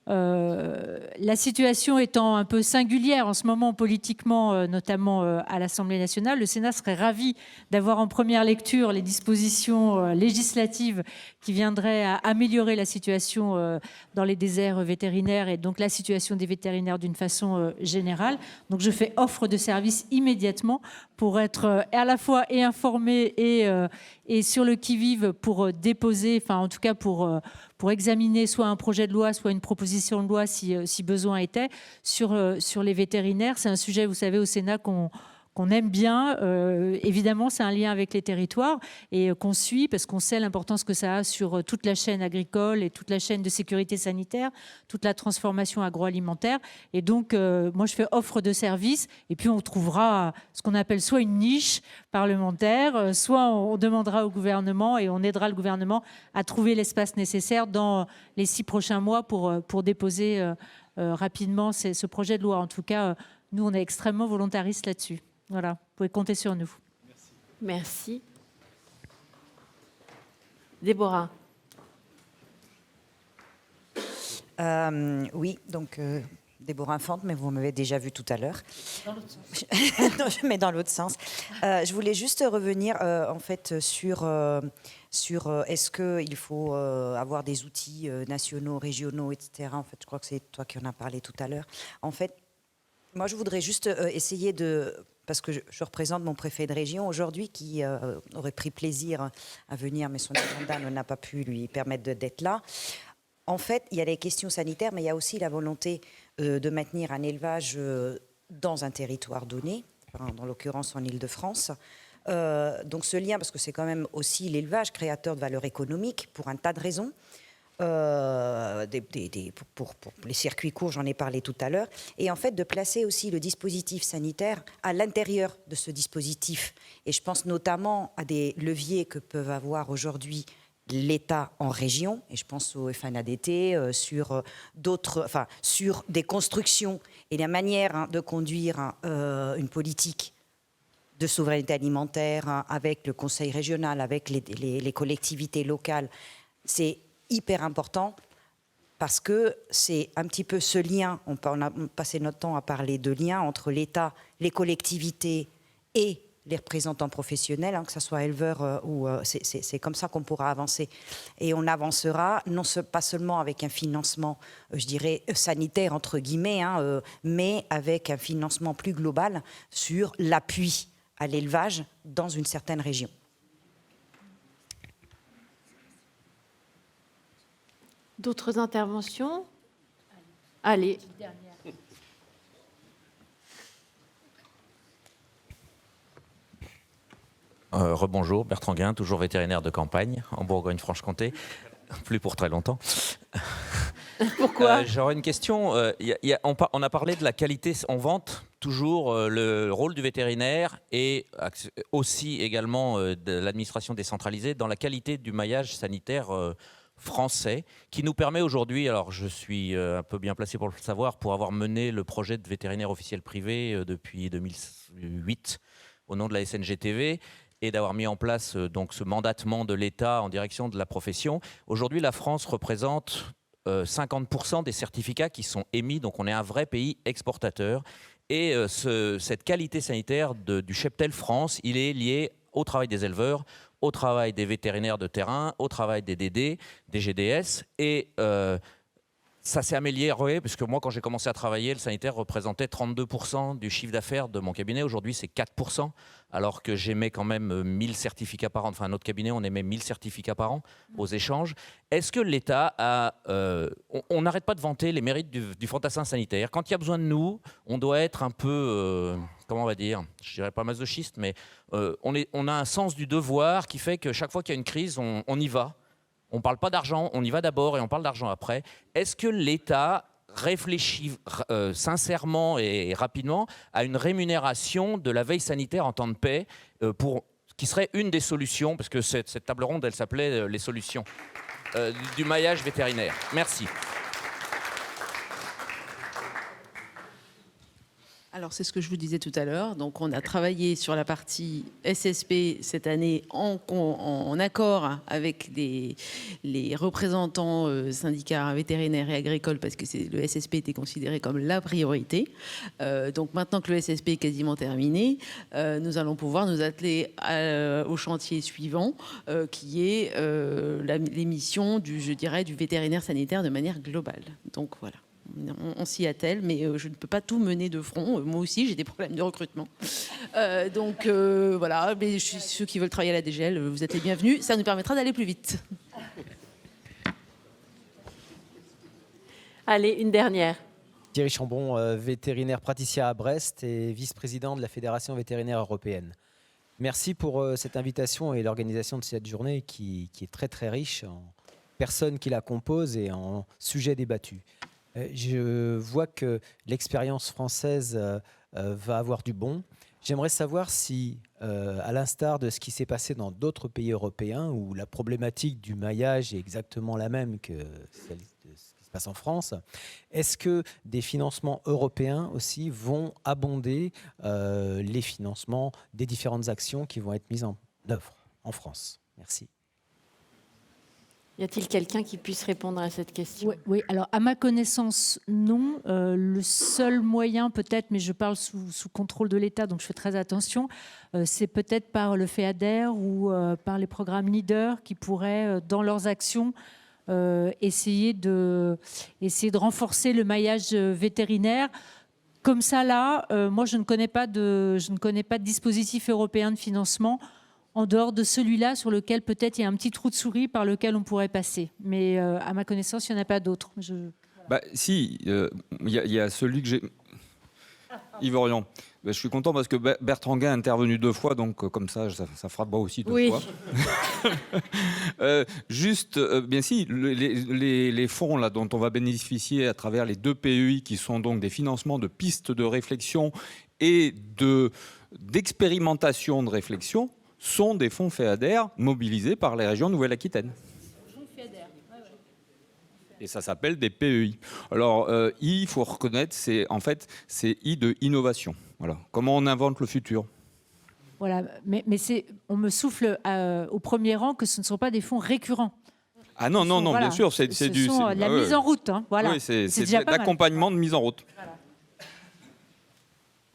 [SPEAKER 4] la situation étant un peu singulière en ce moment politiquement, notamment à l'Assemblée nationale, le Sénat serait ravi d'avoir en première lecture les dispositions législatives qui viendraient à améliorer la situation dans les déserts vétérinaires et donc la situation des vétérinaires d'une façon générale. Donc je fais offre de service immédiatement pour être à la fois informé et sur le qui-vive pour déposer, enfin en tout cas pour examiner soit un projet de loi, soit une proposition de loi si besoin était, sur les vétérinaires. C'est un sujet, vous savez, au Sénat qu'on aime bien. Évidemment, c'est un lien avec les territoires et qu'on suit parce qu'on sait l'importance que ça a sur toute la chaîne agricole et toute la chaîne de sécurité sanitaire, toute la transformation agroalimentaire. Et donc, moi, je fais offre de service et puis on trouvera ce qu'on appelle soit une niche parlementaire, soit on demandera au gouvernement et on aidera le gouvernement à trouver l'espace nécessaire dans les 6 prochains mois pour déposer rapidement ce projet de loi. En tout cas, nous, on est extrêmement volontaristes là-dessus. Voilà, vous pouvez compter sur nous.
[SPEAKER 1] Merci. Déborah.
[SPEAKER 13] Oui, donc Déborah Infante, mais vous m'avez déjà vu tout à l'heure. Dans l'autre sens. Non, mais dans l'autre sens. Je voulais juste revenir en fait sur est-ce qu'il faut avoir des outils nationaux, régionaux, etc. En fait, je crois que c'est toi qui en as parlé tout à l'heure. En fait, moi, je voudrais juste essayer de... Parce que je représente mon préfet de région aujourd'hui qui aurait pris plaisir à venir, mais son agenda n'a pas pu lui permettre d'être là. En fait, il y a les questions sanitaires, mais il y a aussi la volonté de maintenir un élevage dans un territoire donné, dans l'occurrence en Île-de-France. Donc ce lien, parce que c'est quand même aussi l'élevage créateur de valeur économique pour un tas de raisons. Pour les circuits courts, j'en ai parlé tout à l'heure. Et en fait, de placer aussi le dispositif sanitaire à l'intérieur de ce dispositif. Et je pense notamment à des leviers que peuvent avoir aujourd'hui l'État en région, et je pense au FNADT, sur des constructions et la manière de conduire une politique de souveraineté alimentaire avec le Conseil régional, avec les collectivités locales. C'est hyper important parce que c'est un petit peu ce lien, on a passé notre temps à parler de lien entre l'État, les collectivités et les représentants professionnels, que ce soit éleveurs ou... c'est comme ça qu'on pourra avancer. Et on avancera, pas seulement avec un financement, je dirais, sanitaire, entre guillemets, mais avec un financement plus global sur l'appui à l'élevage dans une certaine région.
[SPEAKER 1] D'autres interventions? Allez.
[SPEAKER 14] Rebonjour, Bertrand Guin, toujours vétérinaire de campagne en Bourgogne-Franche-Comté, plus pour très longtemps.
[SPEAKER 1] Pourquoi?
[SPEAKER 14] J'aurais une question. On a parlé de la qualité, on vante toujours le rôle du vétérinaire et aussi également de l'administration décentralisée dans la qualité du maillage sanitaire français qui nous permet aujourd'hui, alors je suis un peu bien placé pour le savoir, pour avoir mené le projet de vétérinaire officiel privé depuis 2008 au nom de la SNGTV et d'avoir mis en place donc ce mandatement de l'État en direction de la profession. Aujourd'hui, la France représente 50% des certificats qui sont émis, donc on est un vrai pays exportateur. Et cette qualité sanitaire du cheptel France, il est lié au travail des éleveurs, au travail des vétérinaires de terrain, au travail des DD, des GDS. Et ça s'est amélioré, parce que moi, quand j'ai commencé à travailler, le sanitaire représentait 32% du chiffre d'affaires de mon cabinet. Aujourd'hui, c'est 4%, alors que j'émets quand même 1000 certificats par an. Enfin, notre cabinet, on émet 1000 certificats par an aux échanges. Est-ce que l'État a... on n'arrête pas de vanter les mérites du fantassin sanitaire. Quand il y a besoin de nous, on doit être un peu... comment on va dire? Je dirais pas masochiste, mais on a un sens du devoir qui fait que chaque fois qu'il y a une crise, on y va. On ne parle pas d'argent, on y va d'abord et on parle d'argent après. Est-ce que l'État réfléchit sincèrement et rapidement à une rémunération de la veille sanitaire en temps de paix qui serait une des solutions, parce que cette table ronde, elle s'appelait les solutions du maillage vétérinaire. Merci.
[SPEAKER 3] Alors, c'est ce que je vous disais tout à l'heure. Donc, on a travaillé sur la partie SSP cette année en accord avec les représentants syndicats vétérinaires et agricoles, parce que le SSP était considéré comme la priorité. Donc, maintenant que le SSP est quasiment terminé, nous allons pouvoir nous atteler au chantier suivant, qui est l'émission du vétérinaire sanitaire de manière globale. Donc, voilà. On s'y attelle, mais je ne peux pas tout mener de front. Moi aussi, j'ai des problèmes de recrutement. Donc voilà, mais ceux qui veulent travailler à la DGL, vous êtes les bienvenus. Ça nous permettra d'aller plus vite.
[SPEAKER 1] Allez, une dernière.
[SPEAKER 15] Thierry Chambon, vétérinaire praticien à Brest et vice-président de la Fédération vétérinaire européenne. Merci pour cette invitation et l'organisation de cette journée qui est très très riche en personnes qui la composent et en sujets débattus. Je vois que l'expérience française va avoir du bon. J'aimerais savoir si, à l'instar de ce qui s'est passé dans d'autres pays européens, où la problématique du maillage est exactement la même que celle de ce qui se passe en France, est-ce que des financements européens aussi vont abonder les financements des différentes actions qui vont être mises en œuvre en France? Merci.
[SPEAKER 1] Y a-t-il quelqu'un qui puisse répondre à cette question?
[SPEAKER 4] Oui, alors à ma connaissance, non. Le seul moyen peut-être, mais je parle sous contrôle de l'État, donc je fais très attention, c'est peut-être par le FEADER ou par les programmes LEADER qui pourraient, dans leurs actions, essayer de renforcer le maillage vétérinaire. Comme ça, là, moi, je ne connais pas de dispositif européen de financement en dehors de celui-là sur lequel peut-être il y a un petit trou de souris par lequel on pourrait passer. Mais à ma connaissance, il n'y en a pas d'autres.
[SPEAKER 16] Si, il y a celui que j'ai... Yves Orion. Je suis content parce que Bertrand Gain est intervenu 2 fois, donc comme ça fera moi aussi 2 fois. Bien si, les fonds là, dont on va bénéficier à travers les 2 PEI, qui sont donc des financements de pistes de réflexion et d'expérimentation de réflexion, sont des fonds FEADER mobilisés par les régions Nouvelle-Aquitaine. Et ça s'appelle des PEI. Alors, I, il faut reconnaître, c'est I de innovation. Voilà. Comment on invente le futur.
[SPEAKER 4] Voilà, mais on me souffle au premier rang que ce ne sont pas des fonds récurrents.
[SPEAKER 16] Ah non, voilà. Bien sûr, c'est
[SPEAKER 4] de la mise en route. Hein, voilà.
[SPEAKER 16] Oui, c'est de l'accompagnement de mise en route.
[SPEAKER 3] Voilà.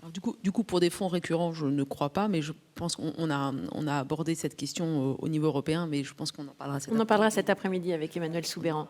[SPEAKER 3] Alors, du coup, pour des fonds récurrents, je ne crois pas, mais je pense qu'on a abordé cette question au niveau européen, mais je pense qu'on en parlera cet après-midi.
[SPEAKER 1] On en parlera cet après-midi avec Emmanuel Soubeyran.